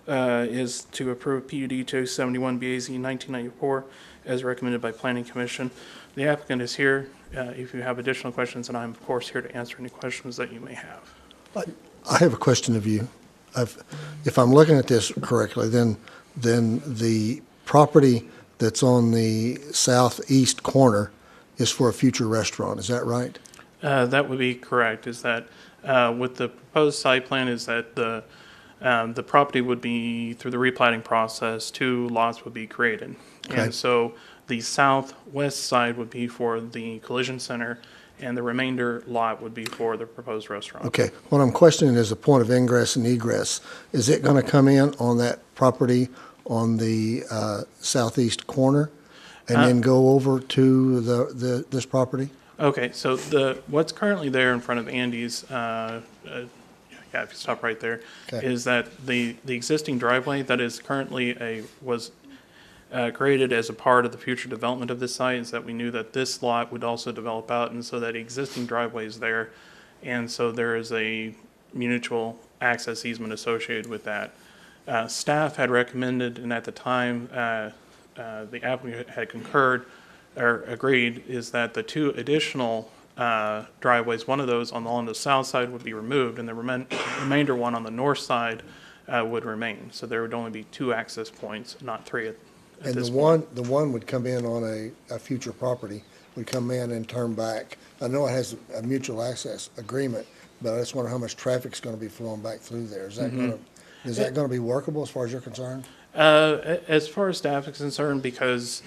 is to approve PUD 271 BAZ 1994 as recommended by Planning Commission. The applicant is here if you have additional questions, and I'm of course here to answer any questions that you may have. I have a question of you. If I'm looking at this correctly, then the property that's on the southeast corner is for a future restaurant. Is that right? That would be correct. Is that with the proposed site plan is that the property would be through the replatting process, 2 lots would be created. Okay. And so the southwest side would be for the collision center, and the remainder lot would be for the proposed restaurant. Okay. What I'm questioning is the point of ingress and egress. Is it going to come in on that property on the southeast corner and then go over to this property? Okay, so what's currently there in front of Andy's, yeah, if you stop right there, Okay. is that the existing driveway that is currently was created as a part of the future development of this site is that we knew that this lot would also develop out, and so that existing driveway is there, and so there is a mutual access easement associated with that. Staff had recommended, and at the time the applicant had concurred or agreed, is that the 2 additional driveways, one of those on the south side would be removed, and the remainder one on the north side would remain. So there would only be 2 access points, not 3 at And this the point. one would come in on a future property, would come in and turn back. I know it has a mutual access agreement, but I just wonder how much traffic's going to be flowing back through there. Is that going to be workable as far as you're concerned? As far as staff is concerned, because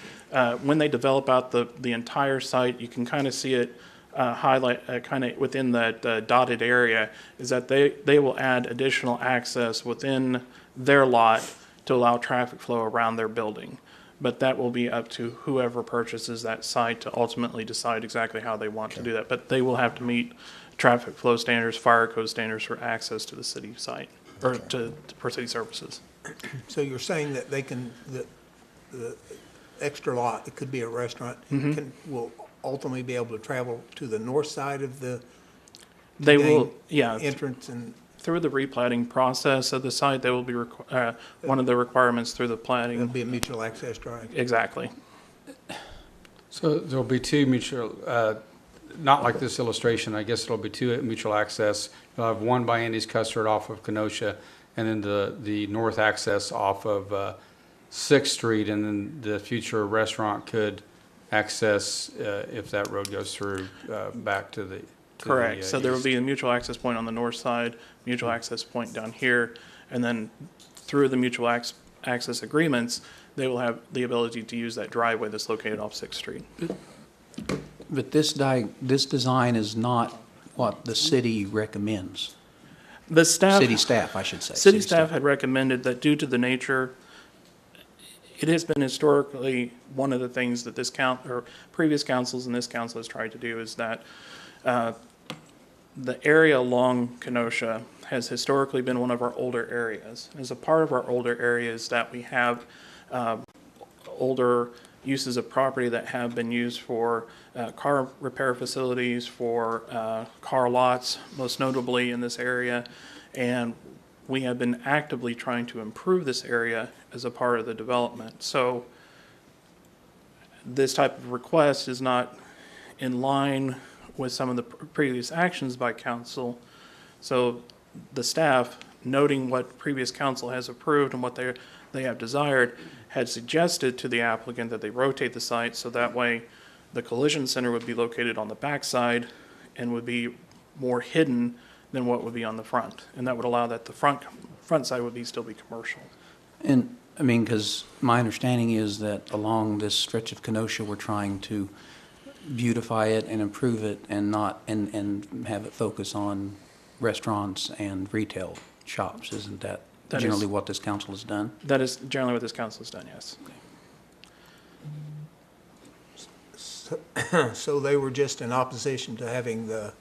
when they develop out the entire site, you can kind of see it highlight kind of within that dotted area, is that they will add additional access within their lot to allow traffic flow around their building. But that will be up to whoever purchases that site to ultimately decide exactly how they want to do that. But they will have to meet traffic flow standards, fire code standards for access to the city site, or for city services. So you're saying that they can, the extra lot, it could be a restaurant, will ultimately be able to travel to the north side of the They will, yeah. entrance and Through the replatting process of the site, they will be one of the requirements through the it'll platting. be a mutual access drive? Exactly. So there'll be 2 mutual, not like this illustration, I guess it'll be 2 mutual access. You'll have one by Andy's Custard off of Kenosha, and then the north access off of 6th Street, and then the future restaurant could access, if that road goes through, back to the Correct. So there will east. be a mutual access point on the north side, mutual access point down here, and then through the mutual access agreements, they will have the ability to use that driveway that's located off 6th Street. But this design is not what the city recommends. The staff. City staff, I should say. City staff had recommended that due to the nature, it has been historically one of the things that previous councils and this council has tried to do is that the area along Kenosha has historically been one of our older areas. As a part of our older areas that we have older uses of property that have been used for car repair facilities, for car lots, most notably in this area. And we have been actively trying to improve this area as a part of the development. So this type of request is not in line with some of the previous actions by council. So the staff, noting what previous council has approved and what they have desired, had suggested to the applicant that they rotate the site so that way The collision center would be located on the backside and would be more hidden than what would be on the front. And that would allow that the front side would still be commercial. And, I mean, because my understanding is that along this stretch of Kenosha, we're trying to beautify it and improve it and not, and have it focus on restaurants and retail shops. Isn't that That generally is- what this council has done? That is generally what this council has done, yes. So they were just in opposition to having the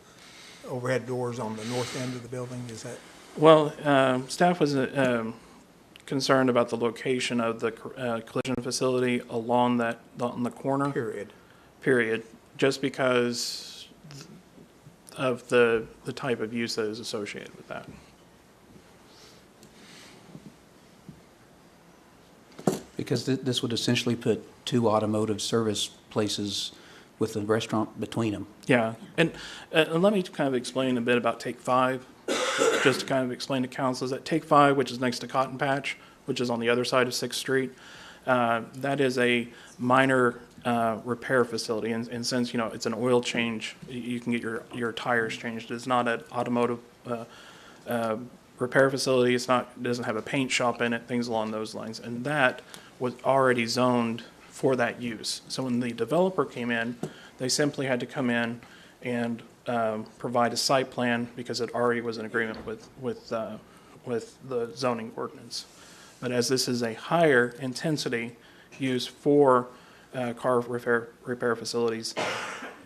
overhead doors on the north end of the building, is that? Well, staff was concerned about the location of the collision facility along on the corner. Period. Just because of the type of use that is associated with that. Because this would essentially put two automotive service places with a restaurant between them. Yeah, and let me kind of explain a bit about Take 5, just to kind of explain to council, is that Take 5, which is next to Cotton Patch, which is on the other side of 6th Street, that is a minor repair facility, and since, it's an oil change, you can get your tires changed. It's not an automotive repair facility. It doesn't have a paint shop in it, things along those lines, and that was already zoned for that use. So when the developer came in, they simply had to come in and provide a site plan because it already was in agreement with the zoning ordinance. But as this is a higher intensity use for car repair facilities,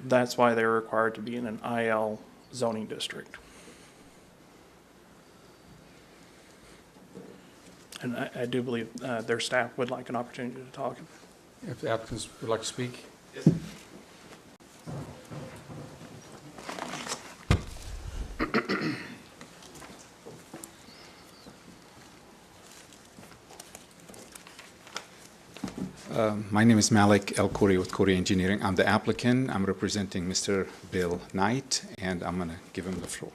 that's why they're required to be in an IL zoning district. And I do believe their staff would like an opportunity to talk. If the applicants would like to speak? My name is Malik El Khoury with Khoury Engineering. I'm the applicant. I'm representing Mr. Bill Knight, and I'm going to give him the floor.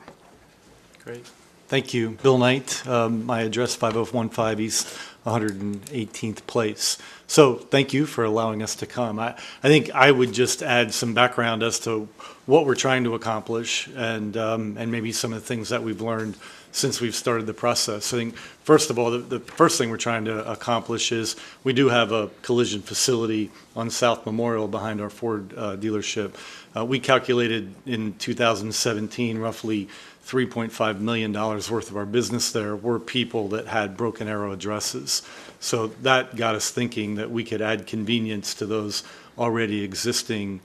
Great. Thank you. Bill Knight, my address 5015 East 118th Place. So thank you for allowing us to come. I think I would just add some background as to what we're trying to accomplish and maybe some of the things that we've learned since we've started the process. I think, first of all, the first thing we're trying to accomplish is we do have a collision facility on South Memorial behind our Ford dealership. We calculated in 2017 roughly $3.5 million worth of our business there were people that had Broken Arrow addresses. So that got us thinking that we could add convenience to those already existing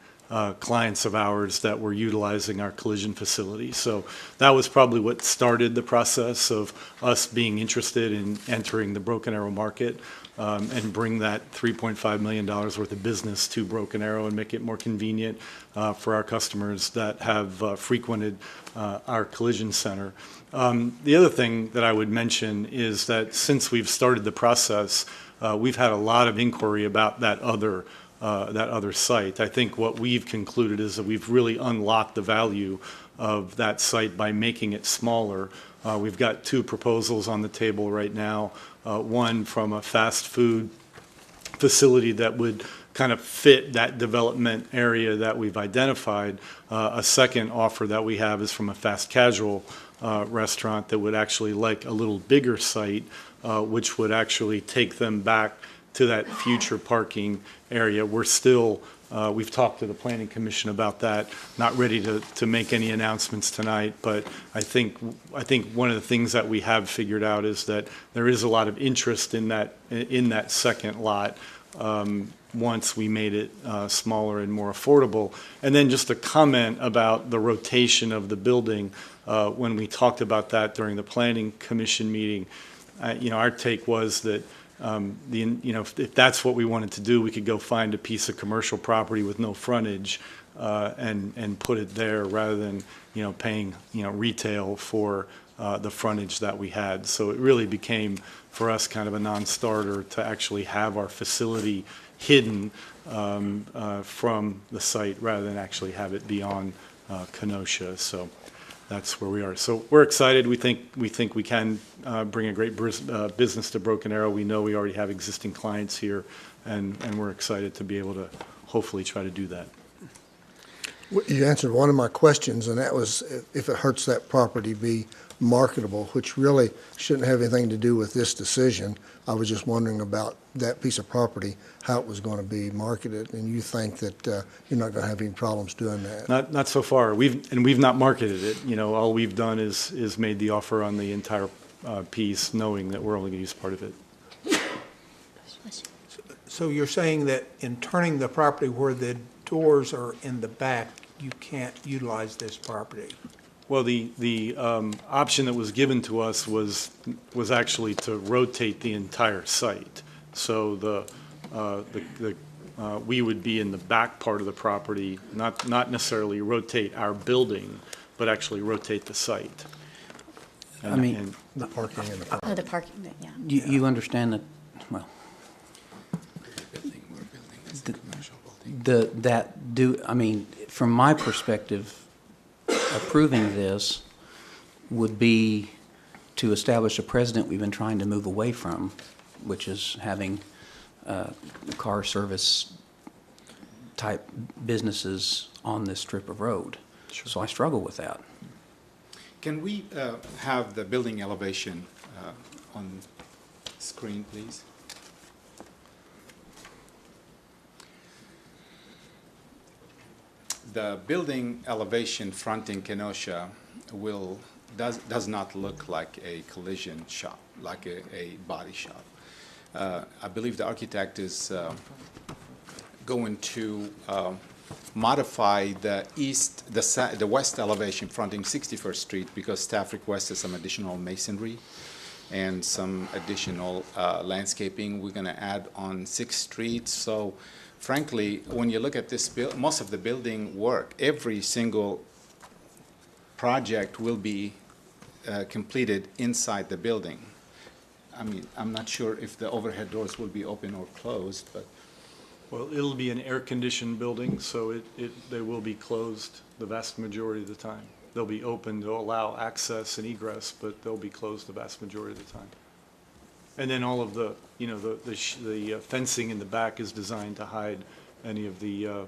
clients of ours that were utilizing our collision facility. So that was probably what started the process of us being interested in entering the Broken Arrow market and bring that $3.5 million worth of business to Broken Arrow and make it more convenient for our customers that have frequented our collision center. The other thing that I would mention is that since we've started the process, we've had a lot of inquiry about that other site. I think what we've concluded is that we've really unlocked the value of that site by making it smaller. We've got two proposals on the table right now, one from a fast food facility that would kind of fit that development area that we've identified. A second offer that we have is from a fast casual restaurant that would actually like a little bigger site, which would actually take them back to that future parking area. We're still, we've talked to the Planning Commission about that, not ready to make any announcements tonight, but I think one of the things that we have figured out is that there is a lot of interest in that second lot once we made it smaller and more affordable. And then just a comment about the rotation of the building. When we talked about that during the Planning Commission meeting, our take was that if that's what we wanted to do, we could go find a piece of commercial property with no frontage and put it there rather than paying retail for the frontage that we had. So it really became for us kind of a non-starter to actually have our facility hidden from the site rather than actually have it be on Kenosha. So that's where we are. So we're excited. We think we can bring a great business to Broken Arrow. We know we already have existing clients here, and we're excited to be able to hopefully try to do that. You answered one of my questions, and that was if it hurts that property be marketable, which really shouldn't have anything to do with this decision. I was just wondering about that piece of property, how it was going to be marketed, and you think that you're not going to have any problems doing that? Not so far. We've not marketed it. You know, all we've done is made the offer on the entire piece, knowing that we're only going to use part of it. So you're saying that in turning the property where the doors are in the back, you can't utilize this property? Well, the option that was given to us was actually to rotate the entire site. So we would be in the back part of the property, not necessarily rotate our building, but actually rotate the site. I mean, the parking in the front. Oh, the parking, yeah. You understand that, well, I mean, from my perspective, approving this would be to establish a precedent we've been trying to move away from, which is having car service type businesses on this strip of road. Sure. So I struggle with that. Can we have the building elevation on screen, please? The building elevation fronting Kenosha does not look like a collision shop, like a body shop. I believe the architect is going to modify the west elevation fronting 61st Street because staff requested some additional masonry and some additional landscaping we're going to add on 6th Street. So frankly, when you look at this, most of the building work, every single project will be completed inside the building. I mean, I'm not sure if the overhead doors will be open or closed, but. Well, it'll be an air-conditioned building, so they will be closed the vast majority of the time. They'll be open to allow access and egress, but they'll be closed the vast majority of the time. And then all of the, you know, the fencing in the back is designed to hide any of the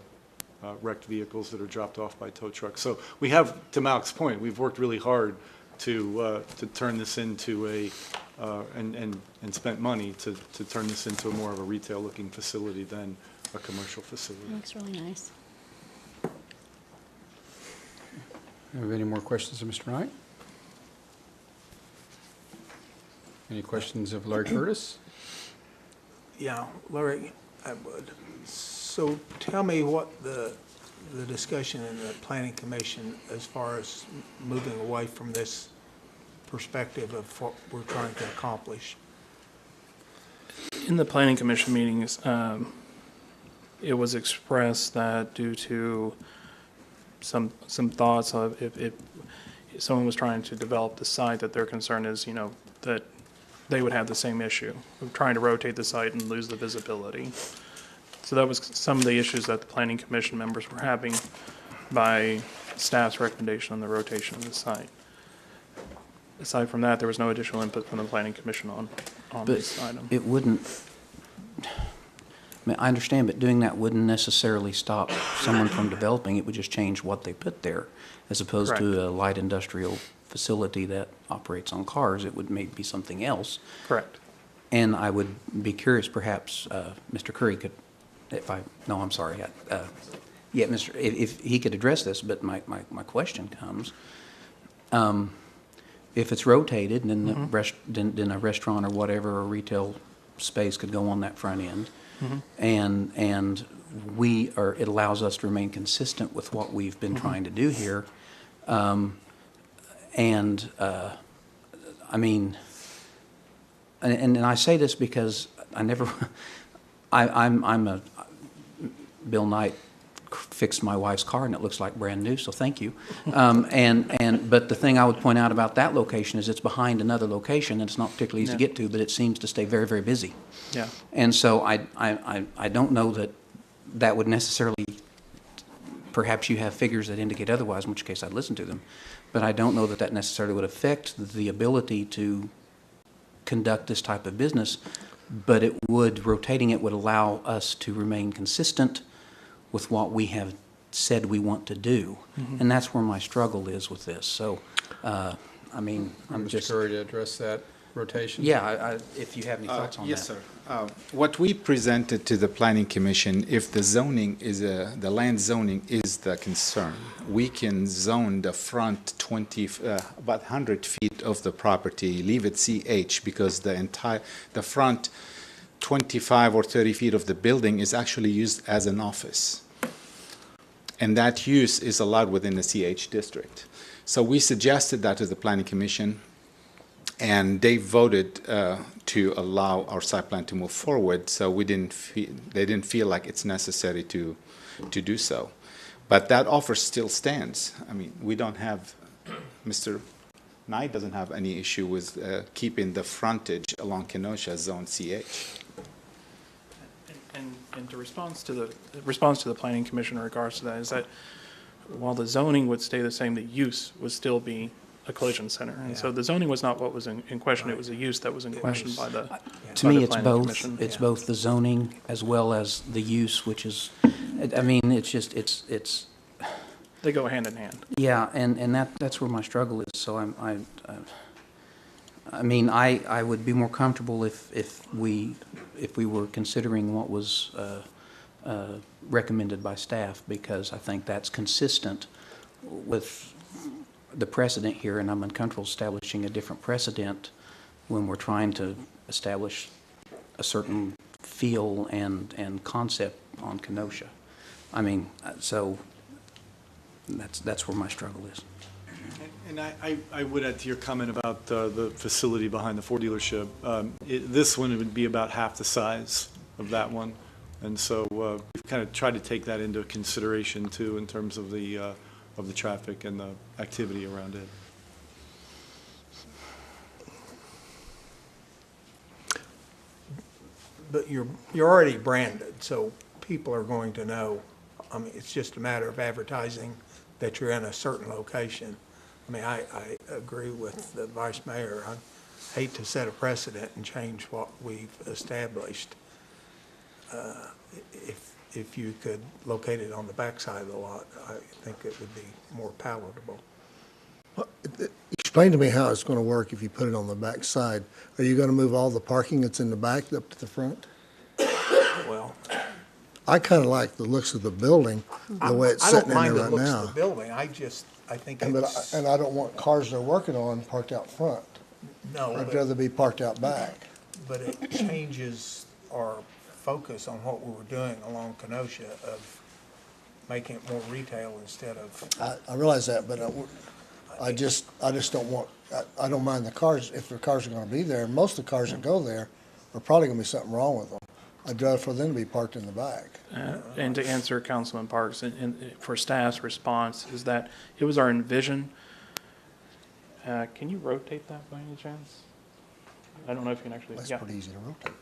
wrecked vehicles that are dropped off by tow trucks. So we have, to Malik's point, we've worked really hard to turn this into and spent money to turn this into more of a retail-looking facility than a commercial facility. It looks really nice. Have any more questions of Mr. Knight? Any questions of Larry Curtis? Yeah, Larry, I would. So tell me what the discussion in the Planning Commission as far as moving away from this perspective of what we're trying to accomplish. In the Planning Commission meetings, it was expressed that due to some thoughts of if someone was trying to develop the site, that their concern is, you know, that they would have the same issue of trying to rotate the site and lose the visibility. So that was some of the issues that the Planning Commission members were having by staff's recommendation on the rotation of the site. Aside from that, there was no additional input from the Planning Commission on this item. It wouldn't, I mean, I understand, but doing that wouldn't necessarily stop someone from developing. It would just change what they put there, as opposed to a light industrial facility that operates on cars. It would maybe be something else. Correct. And I would be curious, perhaps, Mr. Curry could, if he could address this, but my question comes, if it's rotated, then then a restaurant or whatever, or retail space could go on that front end. And it allows us to remain consistent with what we've been trying to do here. I mean, and I say this because Bill Knight fixed my wife's car and it looks like brand new, so thank you. But the thing I would point out about that location is it's behind another location and it's not particularly easy to get to, but it seems to stay very, very busy. Yeah. And so I don't know that would necessarily, perhaps you have figures that indicate otherwise, in which case I'd listen to them, but I don't know that necessarily would affect the ability to conduct this type of business, but rotating it would allow us to remain consistent with what we have said we want to do. Mhm. And that's where my struggle is with this. So, I mean, I'm Mr. just. Curry to address that rotation? Yeah, if you have any thoughts on that. Yes, sir. What we presented to the Planning Commission, if the zoning is, the land zoning is the concern, we can zone the front 20, about 100 feet of the property, leave it CH, because the front 25 or 30 feet of the building is actually used as an office. And that use is allowed within the CH district. So we suggested that to the Planning Commission, and they voted to allow our site plan to move forward. So they didn't feel like it's necessary to do so. But that offer still stands. I mean, we don't have, Mr. Knight doesn't have any issue with keeping the frontage along Kenosha Zone CH. And to response to the Planning Commission in regards to that is that while the zoning would stay the same, the use would still be a collision center. And so the zoning was not what was in question, it was the use that was in question by the To me, it's Planning both. Commission. It's both the zoning as well as the use, which is, I mean, it's just, it's. They go hand in hand. Yeah, and that's where my struggle is. So I mean, I would be more comfortable if we were considering what was recommended by staff, because I think that's consistent with the precedent here, and I'm uncomfortable establishing a different precedent when we're trying to establish a certain feel and concept on Kenosha. I mean, so that's where my struggle is. And I would add to your comment about the facility behind the Ford dealership. This one would be about half the size of that one. And so we've kind of tried to take that into consideration too in terms of the traffic and the activity around it. But you're already branded, so people are going to know. I mean, it's just a matter of advertising that you're in a certain location. I mean, I agree with the Vice Mayor. I hate to set a precedent and change what we've established. If you could locate it on the backside of the lot, I think it would be more palatable. Explain to me how it's going to work if you put it on the back side. Are you going to move all the parking that's in the back up to the front? Well, I kind of like the looks of the building, the way it's sitting in there right I don't mind the looks now. of the building. I think it's. And I don't want cars they're working on parked out front. No, I'd but- rather be parked out back. But it changes our focus on what we were doing along Kenosha of making it more retail instead of. I realize that, but I just don't want, I don't mind the cars, if the cars are gonna be there. Most of the cars that go there are probably gonna be something wrong with them. I'd rather for them to be parked in the back. And to answer Councilman Parks, and for staff's response, is that it was our envision. Can you rotate that by any chance? I don't know if you can actually. That's yeah. pretty easy to rotate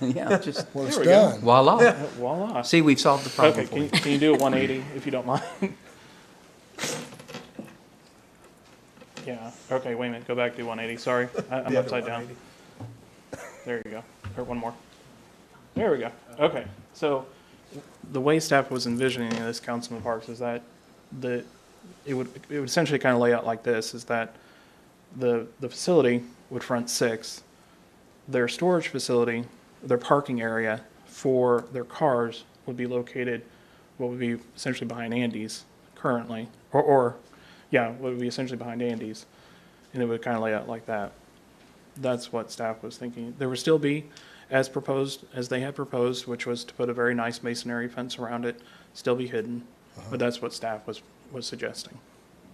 then. Yeah, just. Well, it's There we go. done. Voila. Voila. See, we've solved the problem. Okay, can you do a 180 if you don't mind? Yeah, okay, wait a minute, go back to 180, sorry, I'm Yeah, upside down. There you go, or one more. There we go, okay. So the way staff was envisioning this, Councilman Parks, is that it would essentially kind of lay out like this, is that the facility would front 6, their storage facility, their parking area for their cars would be located, what would be essentially behind Andy's currently, what would be essentially behind Andy's, and it would kind of lay out like that. That's what staff was thinking. There would still be, as proposed, as they had proposed, which was to put a very nice masonry fence around it, still be hidden, but that's what staff was suggesting.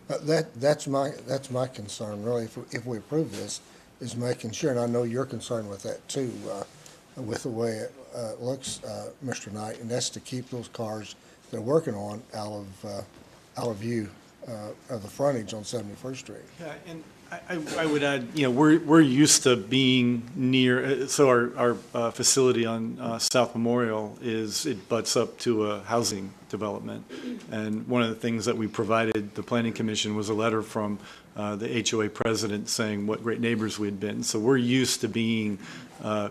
That's my concern, really, if we approve this, is making sure, and I know you're concerned with that too, with the way it looks, Mr. Knight, and that's to keep those cars they're working on out of view of the frontage on 71st Street. Yeah, and I would add, we're used to being near, so our facility on South Memorial it butts up to a housing development. And one of the things that we provided the Planning Commission was a letter from the HOA president saying what great neighbors we had been. So we're used to being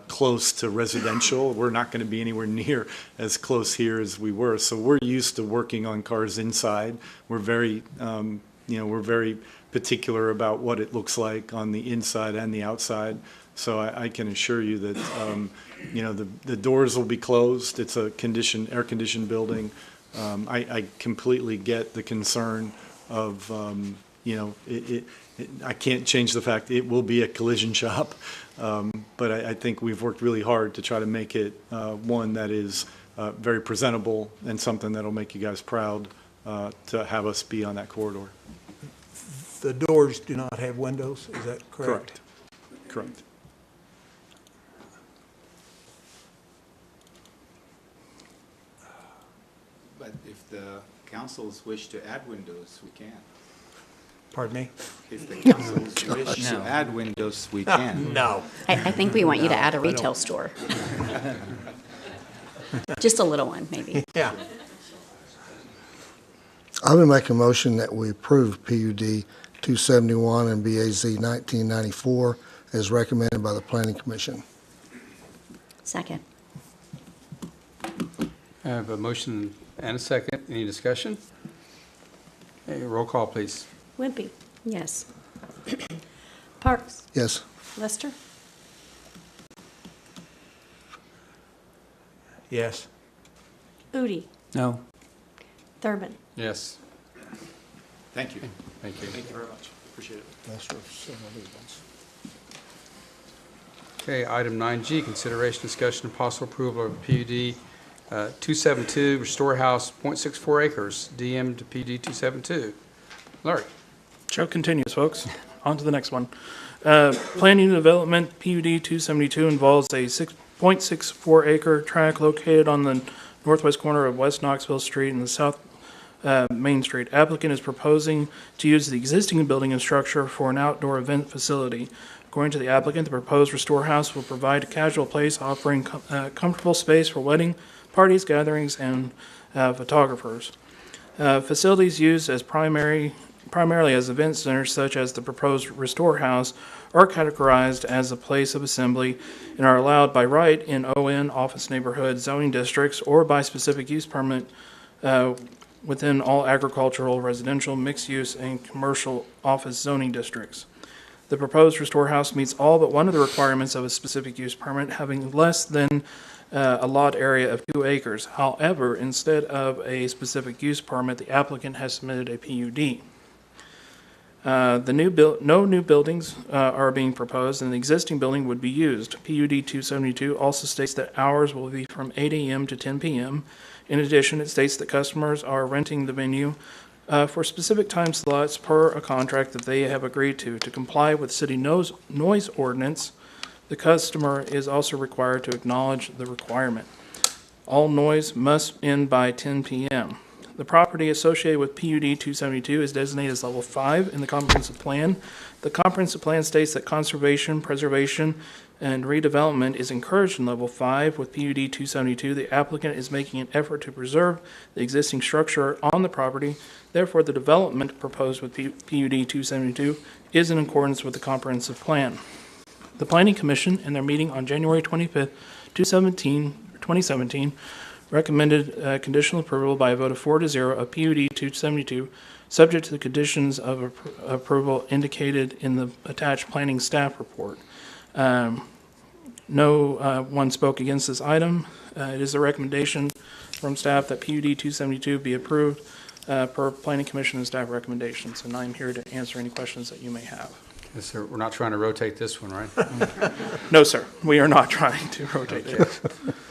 close to residential. We're not going to be anywhere near as close here as we were. So we're used to working on cars inside. We're very, we're very particular about what it looks like on the inside and the outside. So I can assure you that, the doors will be closed. It's a air-conditioned building. I completely get the concern of, I can't change the fact it will be a collision shop. But I think we've worked really hard to try to make it one that is very presentable and something that'll make you guys proud to have us be on that corridor. The doors do not have windows, is that correct? Correct. But if the councils wish to add windows, we can. Pardon me? If the councils wish to add windows, we can. No. I think we want you to add a retail store. Just a little one, maybe. Yeah. I would make a motion that we approve PUD 271 and BAZ 1994 as recommended by the Planning Commission. Second. I have a motion and a second. Any discussion? Okay, roll call, please. Wimpy, Yes. Parks, Yes. Lester, Yes. Udi, No. Thurman. Yes. Thank you. Thank you. Thank you very much. Appreciate it. Okay, item 9G, consideration, discussion, and possible approval of PUD 272, Restore House, 0.64 acres, DM to PD 272. Larry. Show continues, folks. On to the next one. Plan unit development, PUD 272 involves a 6.64 acre tract located on the northwest corner of West Knoxville Street and the South Main Street. Applicant is proposing to use the existing building and structure for an outdoor event facility. According to the applicant, the proposed Restore House will provide a casual place offering comfortable space for wedding, parties, gatherings, and photographers. Facilities used as primarily as event centers, such as the proposed Restore House, are categorized as a place of assembly and are allowed by right in ON, office neighborhood zoning districts, or by specific use permit within all agricultural, residential, mixed-use, and commercial office zoning districts. The proposed Restore House meets all but one of the requirements of a specific use permit, having less than a lot area of 2 acres. However, instead of a specific use permit, the applicant has submitted a PUD. No new buildings are being proposed, and the existing building would be used. PUD 272 also states that hours will be from 8 a.m. to 10 p.m. In addition, it states that customers are renting the venue for specific time slots per a contract that they have agreed to. To comply with city noise ordinance, the customer is also required to acknowledge the requirement. All noise must end by 10 p.m. The property associated with PUD 272 is designated as level 5 in the comprehensive plan. The comprehensive plan states that conservation, preservation, and redevelopment is encouraged in level 5. With PUD 272, the applicant is making an effort to preserve the existing structure on the property. Therefore, the development proposed with PUD 272 is in accordance with the comprehensive plan. The Planning Commission, in their meeting on January 25th, 2017, recommended conditional approval by a vote of 4-0 of PUD 272, subject to the conditions of approval indicated in the attached planning staff report. No one spoke against this item. It is a recommendation from staff that PUD 272 be approved per Planning Commission and staff recommendations, and I'm here to answer any questions that you may have. Yes, sir. We're not trying to rotate this one, right? No, sir. We are not trying to rotate it.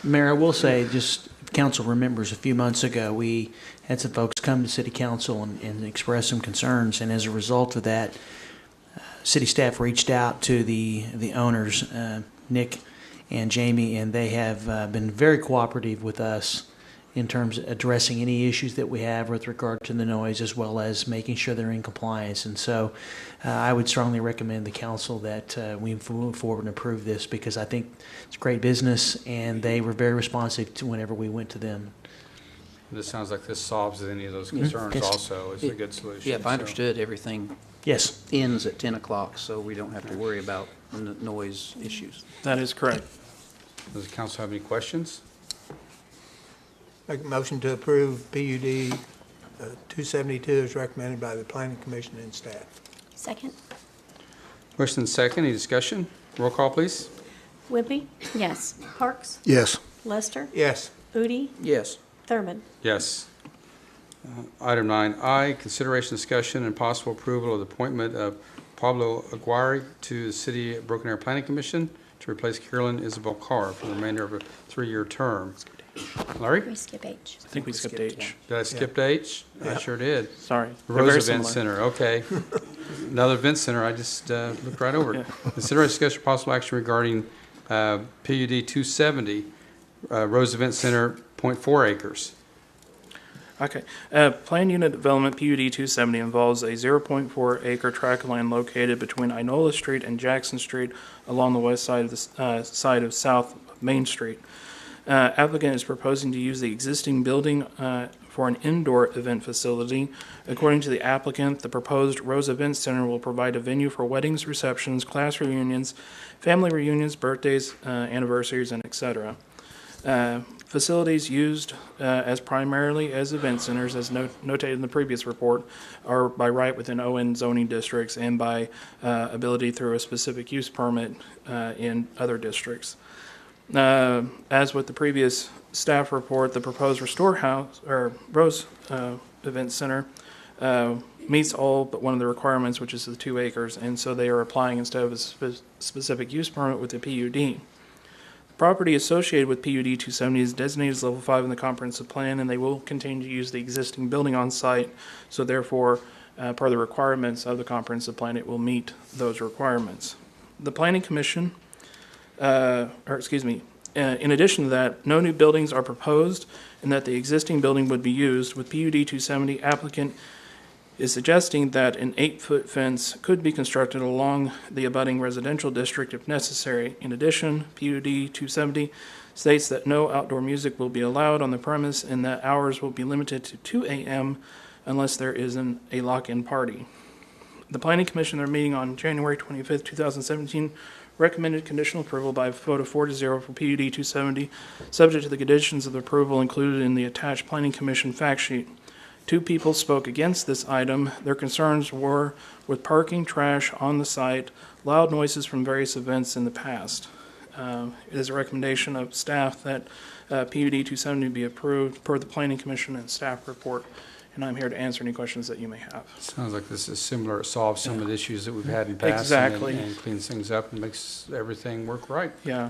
Mayor, I will say, just council remembers a few months ago, we had some folks come to city council and express some concerns, and as a result of that, city staff reached out to the owners, Nick and Jamie, and they have been very cooperative with us in terms of addressing any issues that we have with regard to the noise, as well as making sure they're in compliance. And so I would strongly recommend the council that we move forward and approve this, because I think it's great business, and they were very responsive to whenever we went to them. This sounds like this solves any of those concerns Yes. also. It's a good solution. Yeah, if I so. understood everything Yes. ends at 10 o'clock, so we don't have to worry about noise issues. That is correct. Does the council have any questions? Make a motion to approve PUD 272 as recommended by the Planning Commission and staff. Second? Motion and second, any discussion? Roll call, please. Wimpy, Yes. Parks, Yes. Lester, Yes. Udi, Yes. Thurman. Yes. Item 9I, consideration, discussion, and possible approval of the appointment of Pablo Aguirre to the City of Broken Arrow Planning Commission to replace Carolyn Isabel Carr for the remainder of a 3-year term. Larry? We skip H. I think we skipped H. Did I skip H? I Yeah. sure did. Sorry. They're Rose very Event similar. Center, okay. Another event center, I just looked right over it. Consider discussion possible action regarding PUD 270, Rose Event Center, 0.4 acres. Okay. Planned unit development PUD 270 involves a 0.4 acre tract of land located between Inola Street and Jackson Street along the west side of the side of South Main Street. Applicant is proposing to use the existing building for an indoor event facility. According to the applicant, the proposed Rose Event Center will provide a venue for weddings, receptions, class reunions, family reunions, birthdays, anniversaries, and etc. Facilities used as primarily as event centers, as notated in the previous report, are by right within ON zoning districts and by ability through a specific use permit in other districts. As with the previous staff report, the proposed Rose Event Center meets all but one of the requirements, which is the 2 acres, and so they are applying instead of a specific use permit with the PUD. Property associated with PUD 270 is designated as level 5 in the comprehensive plan, and they will continue to use the existing building on site. So therefore, per the requirements of the comprehensive plan, it will meet those requirements. The Planning Commission, in addition to that, no new buildings are proposed, and that the existing building would be used. With PUD 270, applicant is suggesting that an 8-foot fence could be constructed along the abutting residential district if necessary. In addition, PUD 270 states that no outdoor music will be allowed on the premise and that hours will be limited to 2 a.m. unless there is a lock-in party. The Planning Commission, their meeting on January 25th, 2017, recommended conditional approval by a vote of 4-0 for PUD 270, subject to the conditions of approval included in the attached Planning Commission fact sheet. 2 people spoke against this item. Their concerns were with parking, trash on the site, loud noises from various events in the past. It is a recommendation of staff that PUD 270 be approved per the Planning Commission and staff report, and I'm here to answer any questions that you may have. Sounds like this is similar, it solves some of the issues that we've had in the past. Exactly. And cleans things up and makes everything work right. Yeah.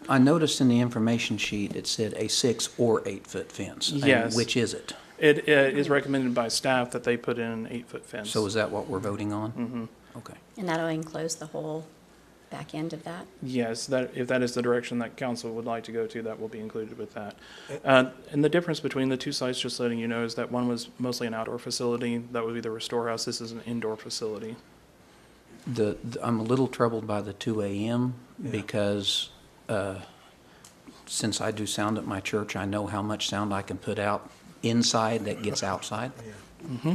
I noticed in the information sheet, it said a 6 or 8-foot fence. And Yes. which is it? It is recommended by staff that they put in an 8-foot fence. So is that what we're voting on? Mm-hmm. Okay. And that'll enclose the whole back end of that? Yes, if that is the direction that council would like to go to, that will be included with that. And the difference between the 2 sites, just letting you know, is that one was mostly an outdoor facility. That would be the Restore House. This is an indoor facility. I'm a little troubled by the 2 a.m. because since I do sound at my church, I know how much sound I can put out inside that gets outside. Mm-hmm.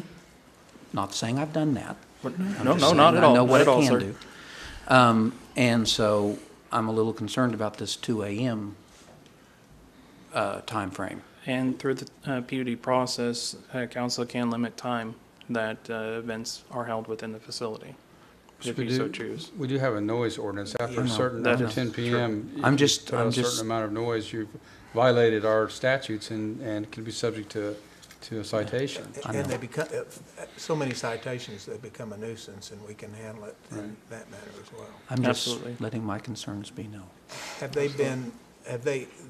Not saying I've done that. No, not at all. I know what it Not at all, can sir. do. And so I'm a little concerned about this 2 a.m. Timeframe. And through the PUD process, council can limit time that events are held within the facility, if you so choose. We do have a noise ordinance. After a certain, that after is 10 p.m., I'm if just- you put out I'm a just- certain amount of noise, you've violated our statutes and can be subject to a citation. And they become, so many citations, they become a nuisance, and we can handle it in that manner as well. I'm just Absolutely. letting my concerns be known. Have they,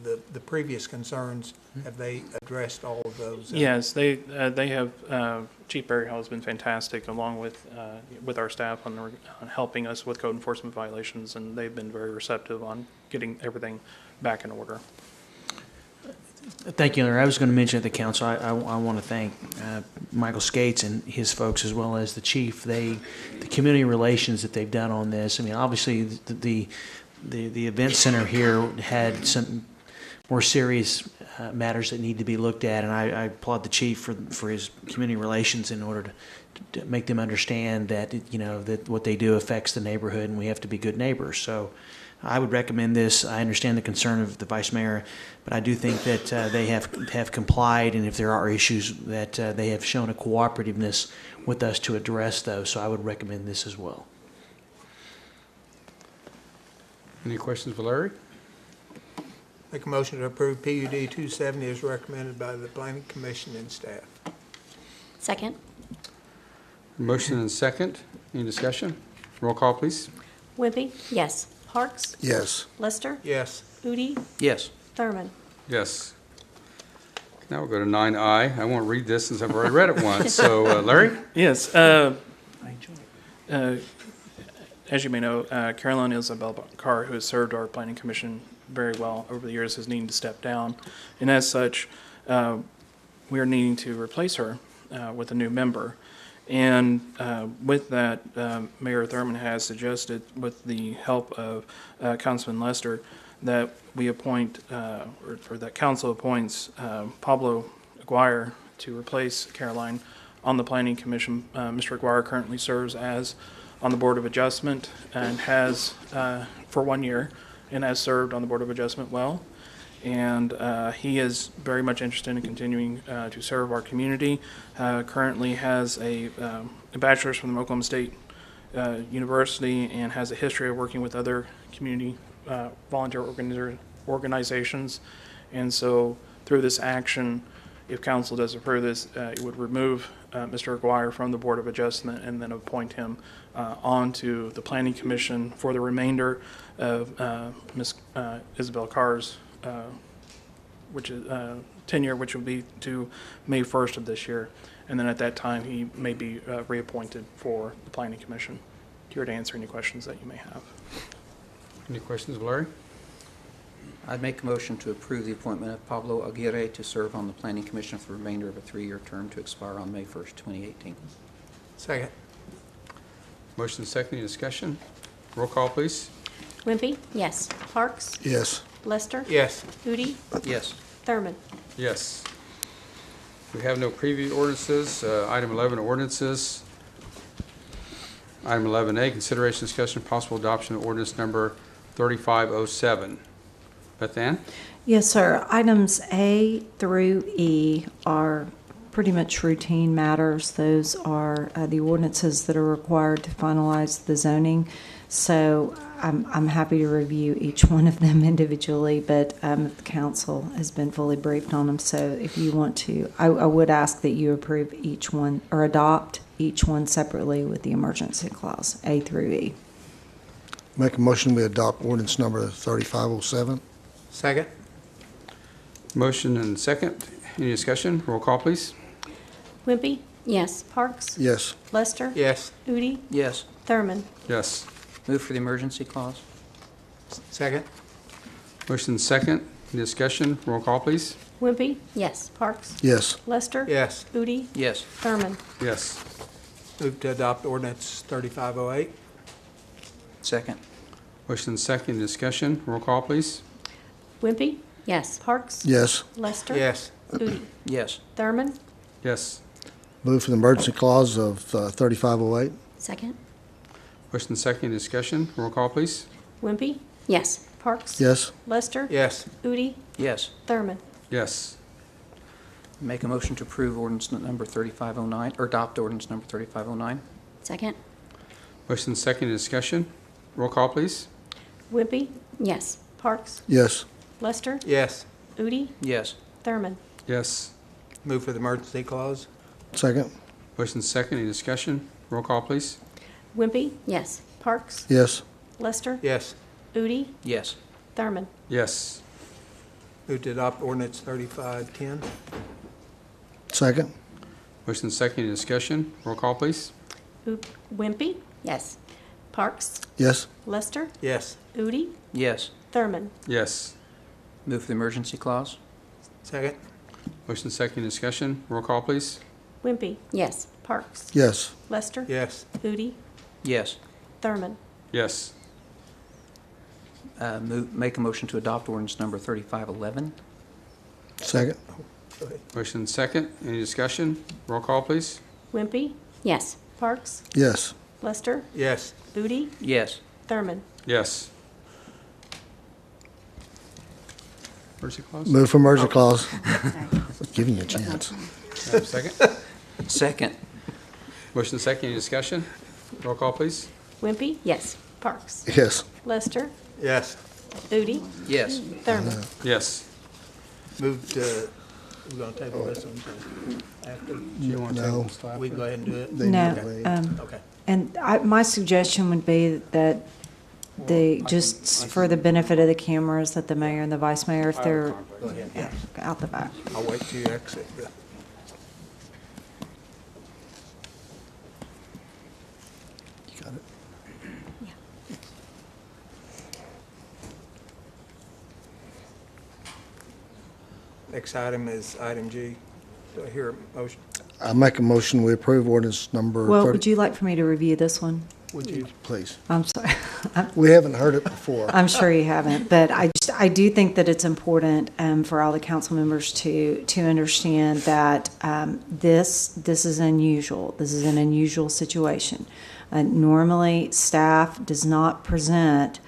the previous concerns, have they addressed all of those? Yes, they have. Chief Berry Hall has been fantastic, along with our staff on helping us with code enforcement violations, and they've been very receptive on getting everything back in order. Thank you, Larry. I was going to mention at the council, I want to thank Michael Skates and his folks, as well as the chief. The community relations that they've done on this. I mean, obviously, the event center here had some more serious matters that need to be looked at, and I applaud the chief for his community relations in order to make them understand that, that what they do affects the neighborhood, and we have to be good neighbors. So I would recommend this. I understand the concern of the vice mayor, but I do think that they have complied, and if there are issues, that they have shown a cooperativeness with us to address those. So I would recommend this as well. Any questions for Larry? Make a motion to approve PUD 270 as recommended by the Planning Commission and staff. Second? Motion and second. Any discussion? Roll call, please. Wimpy? Yes. Parks? Yes. Lester? Yes. Udi? Yes. Thurman? Yes. Now we'll go to 9I. I won't read this since I've already read it once. So, Larry? Yes. As you may know, Caroline Isabel Carr, who has served our planning commission very well over the years, is needing to step down. And as such, we are needing to replace her with a new member. And with that, Mayor Thurman has suggested, with the help of Councilman Lester, that we appoint, or that council appoints Pablo Aguirre to replace Caroline on the Planning Commission. Mr. Aguirre currently serves as on the Board of Adjustment and has, for 1 year, and has served on the Board of Adjustment well. And he is very much interested in continuing to serve our community. Currently has a bachelor's from the Oklahoma State University and has a history of working with other community volunteer organizations. And so through this action, if council does approve this, it would remove Mr. Aguirre from the Board of Adjustment and then appoint him onto the Planning Commission for the remainder of Ms. Isabel Carr's which is tenure, which will be to May 1st of this year. And then at that time, he may be reappointed for the Planning Commission. Here to answer any questions that you may have. Any questions of Larry? I'd make a motion to approve the appointment of Pablo Aguirre to serve on the Planning Commission for the remainder of a 3-year term to expire on May 1st, 2018. Second. Motion and second. Any discussion? Roll call, please. Wimpy? Yes. Parks? Yes. Lester? Yes. Udi? Yes. Thurman? Yes. We have no preview ordinances. Item 11, ordinances. Item 11A, consideration, discussion, possible adoption of ordinance number 3507. Beth Ann? Yes, sir. Items A through E are pretty much routine matters. Those are the ordinances that are required to finalize the zoning. So I'm happy to review each one of them individually, but the council has been fully briefed on them. So if you want to, I would ask that you approve each one or adopt each one separately with the emergency clause, A through E. Make a motion we adopt ordinance number 3507. Second. Motion and second. Any discussion? Roll call, please. Wimpy? Yes. Parks? Yes. Lester? Yes. Udi? Yes. Thurman? Yes. Move for the emergency clause. Second. Motion and second. Any discussion? Roll call, please. Wimpy? Yes. Parks? Yes. Lester? Yes. Udi? Yes. Thurman? Yes. Move to adopt ordinance 3508. Second. Motion and second. Any discussion? Roll call, please. Wimpy? Yes. Parks? Yes. Lester? Yes. Udi? Yes. Thurman? Yes. Move for the emergency clause of 3508. Second? Motion and second. Any discussion? Roll call, please. Wimpy? Yes. Parks? Yes. Lester? Yes. Udi? Yes. Thurman? Yes. Make a motion to approve ordinance number 3509, or adopt ordinance number 3509. Second? Motion and second. Any discussion? Roll call, please. Wimpy? Yes. Parks? Yes. Lester? Yes. Udi? Yes. Thurman? Yes. Move for the emergency clause. Second. Motion and second. Any discussion? Roll call, please. Wimpy? Yes. Parks? Yes. Lester? Yes. Udi? Yes. Thurman? Yes. Move to adopt ordinance 3510. Second. Motion and second. Any discussion? Roll call, please. Wimpy? Yes. Parks? Yes. Lester? Yes. Udi? Yes. Thurman? Yes. Move for the emergency clause. Second. Motion and second. Any discussion? Roll call, please. Wimpy? Yes. Parks? Yes. Lester? Yes. Udi? Yes. Thurman? Yes. Make a motion to adopt ordinance number 3511. Second? Motion and second. Any discussion? Roll call, please. Wimpy, Yes. Parks, Yes. Lester, Yes. Foodie, Yes. Thurman. Yes. Emergency clause? Move for emergency clause. Giving you a chance. Have a second? Second. Motion and second. Any discussion? Roll call, please. Wimpy, Yes. Parks, Yes. Lester, Yes. Foodie, Yes. Thurman. Yes. Move to, we're going to table this one to after. You want to No. table this till after? We go ahead and do it? They No, need to wait. Okay. And my suggestion would be that just for the benefit of the cameras, that the mayor and the vice mayor, if they're Go ahead. yeah, out the back. I'll wait till you exit. You got it? Next item is item G. Do I hear a motion? I make a motion, we approve ordinance number Well, 30. would you like for me to review this one? Would you? Please. I'm sorry. We haven't heard it before. I'm sure you haven't, but I do think that it's important for all the council members to understand that this is unusual. This is an unusual situation. Normally, staff does not present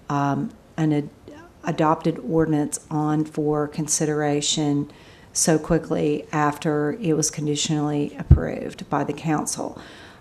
an adopted ordinance on for consideration so quickly after it was conditionally approved by the council.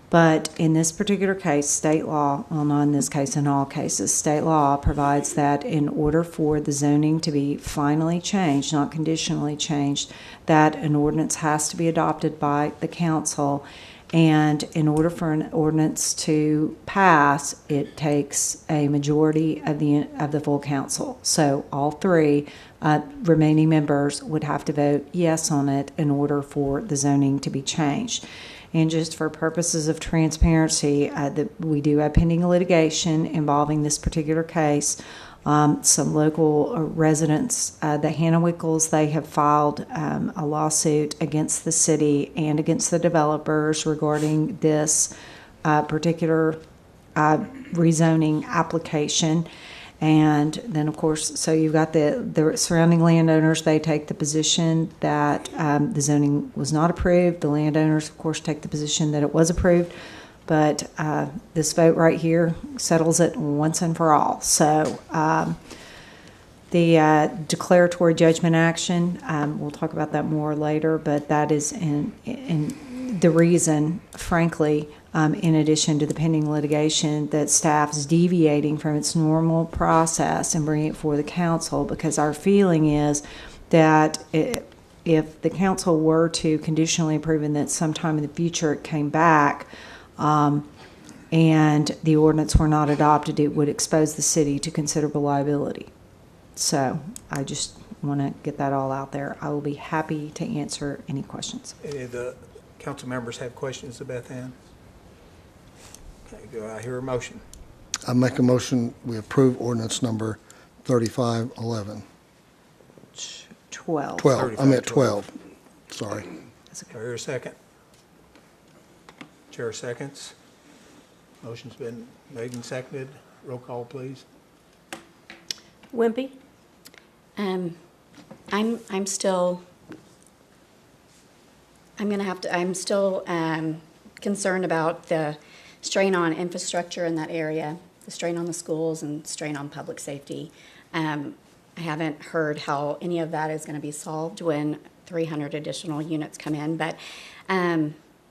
But in this particular case, state law, well, not in this case, in all cases, state law provides that in order for the zoning to be finally changed, not conditionally changed, that an ordinance has to be adopted by the council. And in order for an ordinance to pass, it takes a majority of the full council. So all three remaining members would have to vote yes on it in order for the zoning to be changed. And just for purposes of transparency, we do have pending litigation involving this particular case. Some local residents, the Hannah Wickles, they have filed a lawsuit against the city and against the developers regarding this particular rezoning application. And then, of course, so you've got the surrounding landowners, they take the position that the zoning was not approved. The landowners, of course, take the position that it was approved. But this vote right here settles it once and for all. So the declaratory judgment action, we'll talk about that more later, but that is in the reason, frankly, in addition to the pending litigation, that staff is deviating from its normal process and bringing it before the council, because our feeling is that if the council were to conditionally approve and that sometime in the future it came back and the ordinance were not adopted, it would expose the city to considerable liability. So I just want to get that all out there. I will be happy to answer any questions. Any of the council members have questions of Beth Ann? Okay, do I hear a motion? I make a motion, we approve ordinance number 3511. 12. 12, I meant 12. Sorry. Do I hear a second? Chair seconds. Motion's been made and seconded. Roll call, please. Wimpy, I'm still concerned about the strain on infrastructure in that area, the strain on the schools and strain on public safety. I haven't heard how any of that is going to be solved when 300 additional units come in, but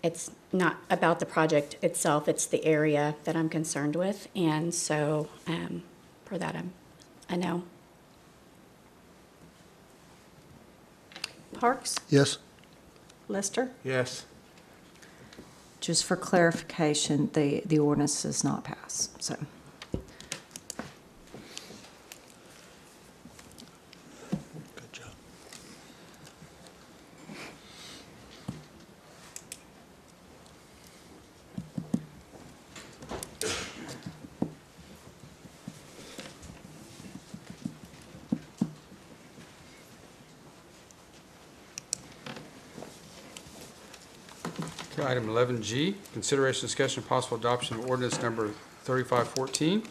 it's not about the project itself, it's the area that I'm concerned with, and so for that I'm a no. Parks, Yes? Lester, Yes. Just for clarification, the ordinance does not pass, so. Good job. Okay, item 11G, consideration, discussion, and possible adoption of ordinance number 3514.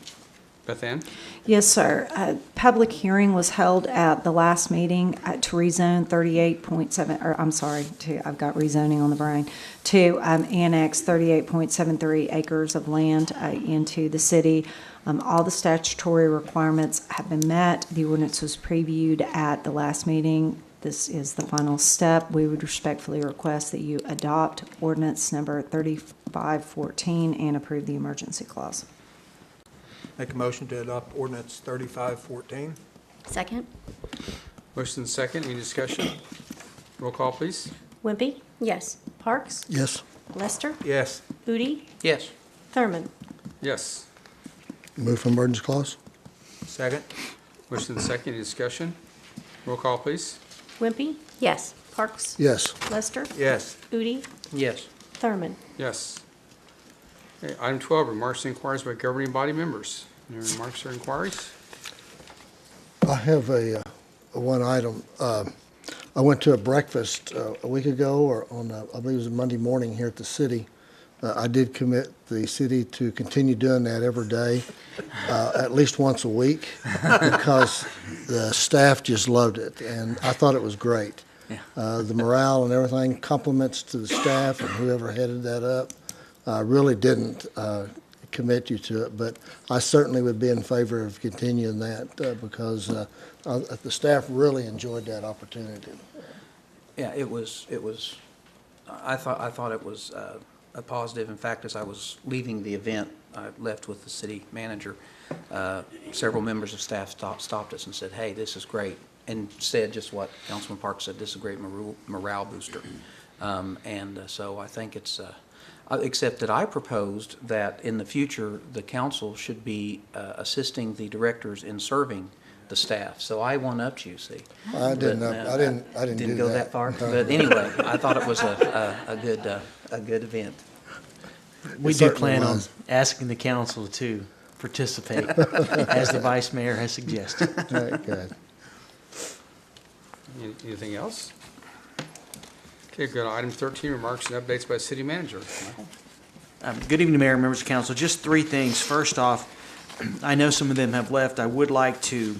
Beth Ann? Yes, sir. Public hearing was held at the last meeting to rezone 38.7, or I'm sorry, I've got rezoning on the brain, to annex 38.73 acres of land into the city. All the statutory requirements have been met. The ordinance was previewed at the last meeting. This is the final step. We would respectfully request that you adopt ordinance number 3514 and approve the emergency clause. Make a motion to adopt ordinance 3514. Second? Motion and second, any discussion? Roll call, please. Wimpy? Yes. Parks? Yes. Lester? Yes. Udi? Yes. Thurman? Yes. Move for emergency clause? Second. Motion and second, any discussion? Roll call, please. Wimpy? Yes. Parks? Yes. Lester? Yes. Udi? Yes. Thurman? Yes. Okay, item 12, remarks and inquiries by governing body members. Any remarks or inquiries? I have a one item. I went to a breakfast a week ago, or on, I believe it was a Monday morning here at the city. I did commit the city to continue doing that every day, at least once a week, because the staff just loved it, and I thought it was great. The morale and everything, compliments to the staff and whoever headed that up. I really didn't commit you to it, but I certainly would be in favor of continuing that because the staff really enjoyed that opportunity. Yeah, it was, I thought it was a positive. In fact, as I was leaving the event, I left with the city manager. Several members of staff stopped us and said, hey, this is great, and said just what Councilman Parks said, this is a great morale booster. So I think it's, except that I proposed that in the future, the council should be assisting the directors in serving the staff. So I one-upped you, see. I didn't Didn't do go that. that far. But anyway, I thought it was a good event. We It do certainly plan on was. asking the council to participate, as the vice mayor has suggested. Right, good. Anything else? Okay, go to item 13, remarks and updates by city manager. Michael? Good evening, Mayor and members of council. Just three things. First off, I know some of them have left. I would like to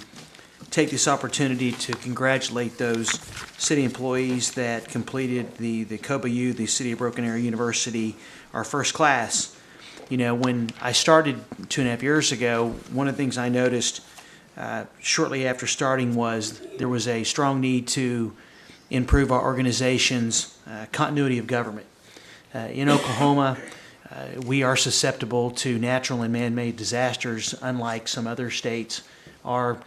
take this opportunity to congratulate those city employees that completed the COBA-U, the City of Broken Arrow University, our first class. You know, when I started 2.5 years ago, one of the things I noticed shortly after starting was there was a strong need to improve our organization's continuity of government. In Oklahoma, we are susceptible to natural and man-made disasters, unlike some other states are.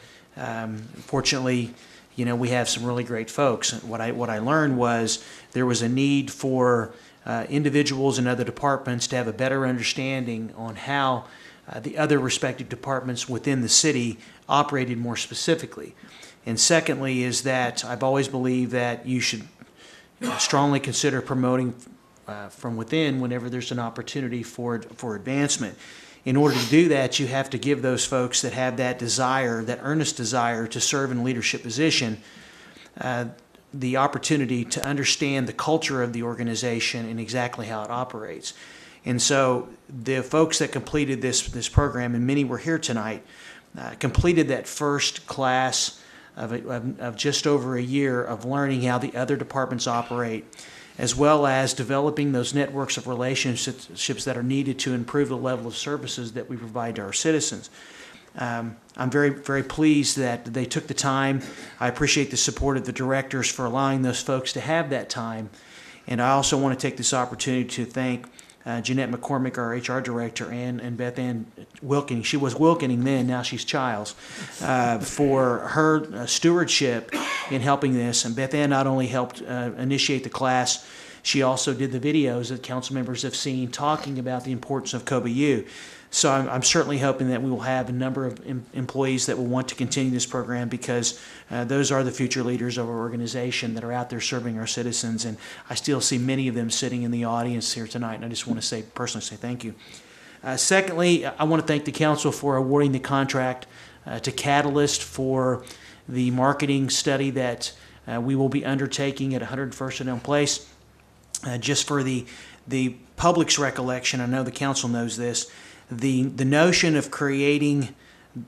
Fortunately, you know, we have some really great folks. What I learned was there was a need for individuals in other departments to have a better understanding on how the other respective departments within the city operated more specifically. And secondly is that I've always believed that you should strongly consider promoting from within whenever there's an opportunity for advancement. In order to do that, you have to give those folks that have that desire, that earnest desire to serve in a leadership position, the opportunity to understand the culture of the organization and exactly how it operates. And so the folks that completed this program, and many were here tonight, completed that first class of just over a year of learning how the other departments operate, as well as developing those networks of relationships that are needed to improve the level of services that we provide to our citizens. I'm very, very pleased that they took the time. I appreciate the support of the directors for allowing those folks to have that time. And I also want to take this opportunity to thank Jeanette McCormick, our HR director, and Beth Ann Wilkening. She was Wilkening then, now she's Childs, for her stewardship in helping this. And Beth Ann not only helped initiate the class, she also did the videos that council members have seen talking about the importance of COBA-U. So I'm certainly hoping that we will have a number of employees that will want to continue this program because those are the future leaders of our organization that are out there serving our citizens. And I still see many of them sitting in the audience here tonight, and I just want to personally say thank you. Secondly, I want to thank the council for awarding the contract to Catalyst for the marketing study that we will be undertaking at 101st and Elm Place. Just for the public's recollection, I know the council knows this, the notion of creating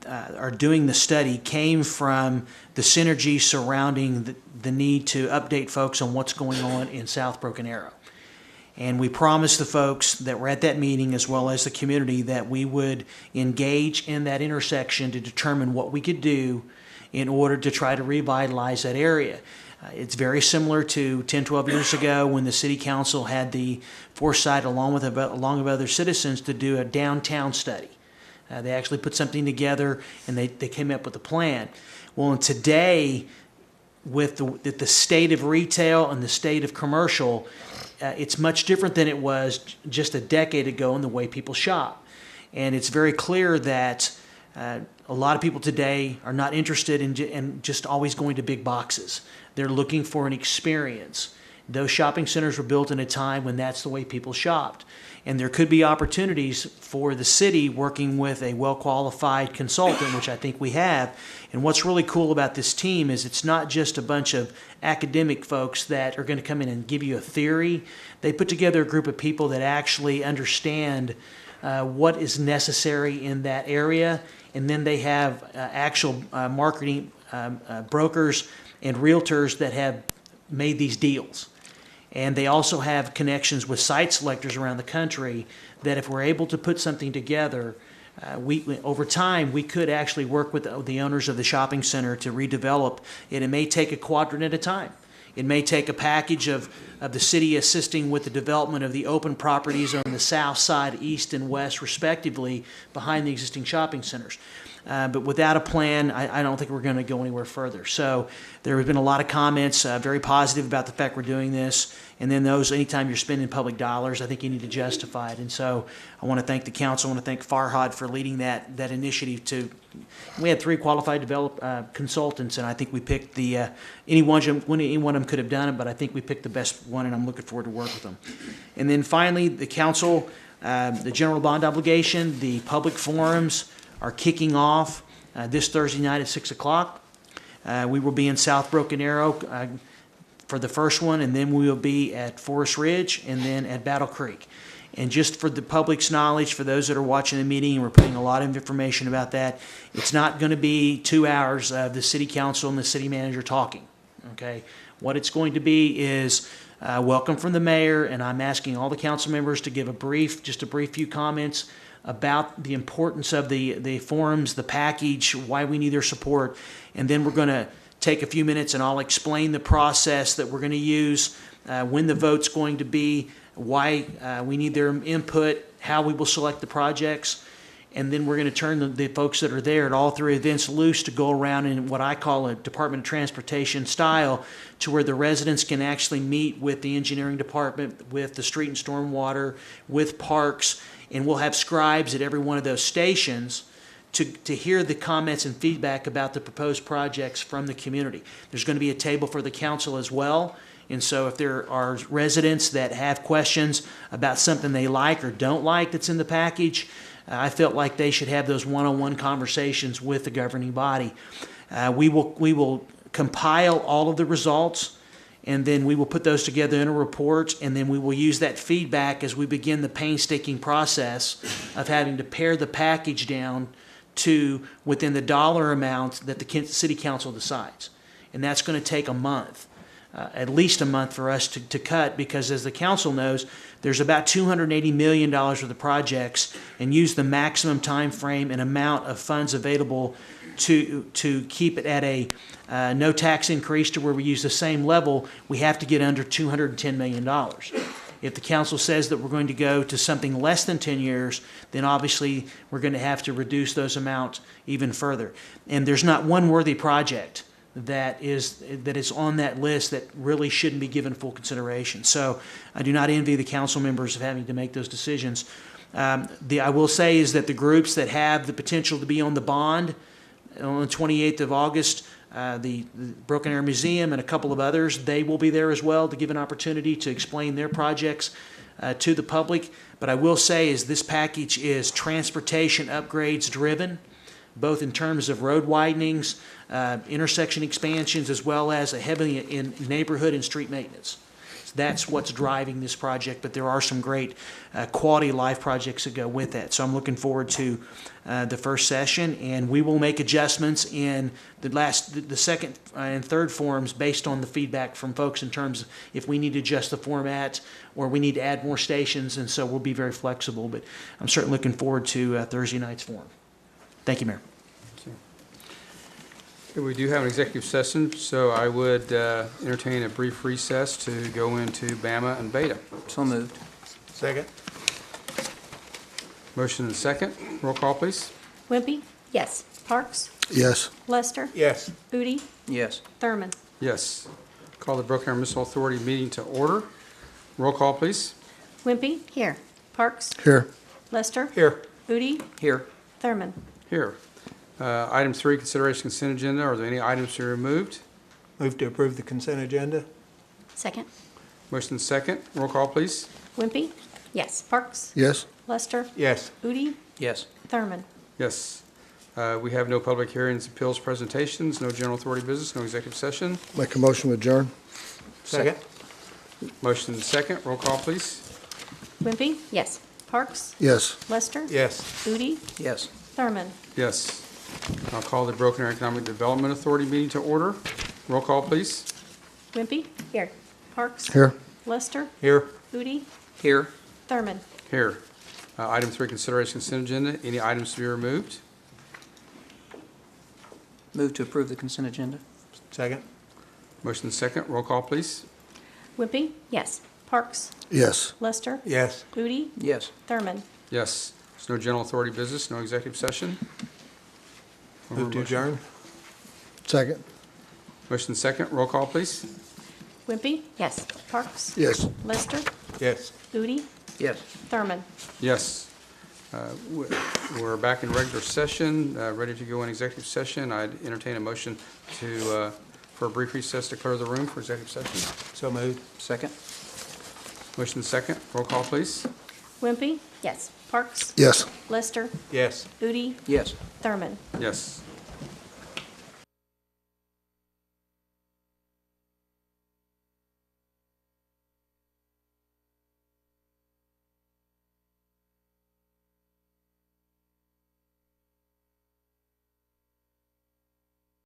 are doing the study came from the synergy surrounding the need to update folks on what's going on in South Broken Arrow. And we promised the folks that were at that meeting, as well as the community, that we would engage in that intersection to determine what we could do in order to try to revitalize that area. It's very similar to 10, 12 years ago when the city council had the foresight, along with other citizens, to do a downtown study. They actually put something together and they came up with a plan. Well, and today, with the state of retail and the state of commercial, it's much different than it was just a decade ago in the way people shop. And it's very clear that a lot of people today are not interested in just always going to big boxes. They're looking for an experience. Those shopping centers were built in a time when that's the way people shopped. And there could be opportunities for the city working with a well-qualified consultant, which I think we have. And what's really cool about this team is it's not just a bunch of academic folks that are going to come in and give you a theory. They put together a group of people that actually understand what is necessary in that area. And then they have actual marketing brokers and realtors that have made these deals. And they also have connections with site selectors around the country that if we're able to put something together, over time, we could actually work with the owners of the shopping center to redevelop it. It may take a quadrant at a time. It may take a package of the city assisting with the development of the open properties on the south side, east and west, respectively, behind the existing shopping centers. But without a plan, I don't think we're going to go anywhere further. So there have been a lot of comments, very positive about the fact we're doing this. And then those, anytime you're spending public dollars, I think you need to justify it. And so I want to thank the council. I want to thank Farhad for leading that initiative. We had 3 qualified consultants, and I think we picked any one of them could have done it, but I think we picked the best one, and I'm looking forward to work with them. And then finally, the council, the general bond obligation, the public forums are kicking off this Thursday night at 6 o'clock. We will be in South Broken Arrow for the first one, and then we will be at Forest Ridge and then at Battle Creek. And just for the public's knowledge, for those that are watching the meeting, and we're putting a lot of information about that, it's not going to be 2 hours of the city council and the city manager talking, okay? What it's going to be is welcome from the mayor, and I'm asking all the council members to give just a brief few comments about the importance of the forums, the package, why we need their support, and then we're going to take a few minutes and I'll explain the process that we're going to use, when the vote's going to be, why we need their input, how we will select the projects, and then we're going to turn the folks that are there at all 3 events loose to go around in what I call a Department of Transportation style, to where the residents can actually meet with the engineering department, with the street and stormwater, with parks, and we'll have scribes at every one of those stations to hear the comments and feedback about the proposed projects from the community. There's going to be a table for the council as well. And so if there are residents that have questions about something they like or don't like that's in the package, I felt like they should have those one-on-one conversations with the governing body. We will compile all of the results, and then we will put those together in a report, and then we will use that feedback as we begin the painstaking process of having to pare the package down to within the dollar amount that the city council decides. And that's going to take a month. At least a month for us to cut, because as the council knows, there's about $280 million worth of projects, and use the maximum time frame and amount of funds available to keep it at a no tax increase to where we use the same level. We have to get under $210 million. If the council says that we're going to go to something less than 10 years, then obviously we're going to have to reduce those amounts even further. And there's not one worthy project that is on that list that really shouldn't be given full consideration. So I do not envy the council members of having to make those decisions. I will say is that the groups that have the potential to be on the bond on the 28th of August, the Broken Arrow Museum and a couple of others, they will be there as well to give an opportunity to explain their projects to the public. But I will say is this package is transportation upgrades driven, both in terms of road widenings, intersection expansions, as well as a heavily in neighborhood and street maintenance. That's what's driving this project, but there are some great quality of life projects that go with that. So I'm looking forward to the first session, and we will make adjustments in the second and third forums based on the feedback from folks in terms of if we need to adjust the format or we need to add more stations, and so we'll be very flexible. But I'm certainly looking forward to Thursday night's forum. Thank you, Mayor. Okay, we do have an executive session, so I would entertain a brief recess to go into Bama and Beta. So moved. Second? Motion and second. Roll call, please. Wimpy, Yes. Parks, Yes. Lester, Yes. Udi, Yes. Thurman. Yes. Call the Broken Arrow Municipal Authority meeting to order. Roll call, please. Wimpy, Here. Parks, Here. Lester, Here. Udi, Here. Thurman. Here. Item 3, consideration consent agenda. Are there any items to be removed? Move to approve the consent agenda? Second? Motion and second. Roll call, please. Wimpy, Yes. Parks, Yes. Lester, Yes. Udi, Yes. Thurman. Yes. We have no public hearings, appeals, presentations, no general authority business, no executive session. Make a motion to adjourn. Second? Motion and second. Roll call, please. Wimpy, Yes. Parks, Yes. Lester, Yes. Udi, Yes. Thurman. Yes. I'll call the Broken Arrow Economic Development Authority meeting to order. Roll call, please. Wimpy, Here. Parks, Here. Lester, Here. Udi, Here. Thurman. Here. Item 3, consideration consent agenda. Any items to be removed? Move to approve the consent agenda. Second? Motion and second. Roll call, please. Wimpy, Yes. Parks, Yes. Lester, Yes. Udi, Yes. Thurman. Yes. There's no general authority business, no executive session. Move to adjourn? Second. Motion and second. Roll call, please. Wimpy, Yes. Parks, Yes. Lester, Yes. Udi, Yes. Thurman. Yes. We're back in regular session, ready to go in executive session. I'd entertain a motion to, for a brief recess to clear the room for executive session. So moved. Second. Motion and second. Roll call, please. Wimpy, Yes. Parks, Yes. Lester, Yes. Udi, Yes. Thurman. Yes.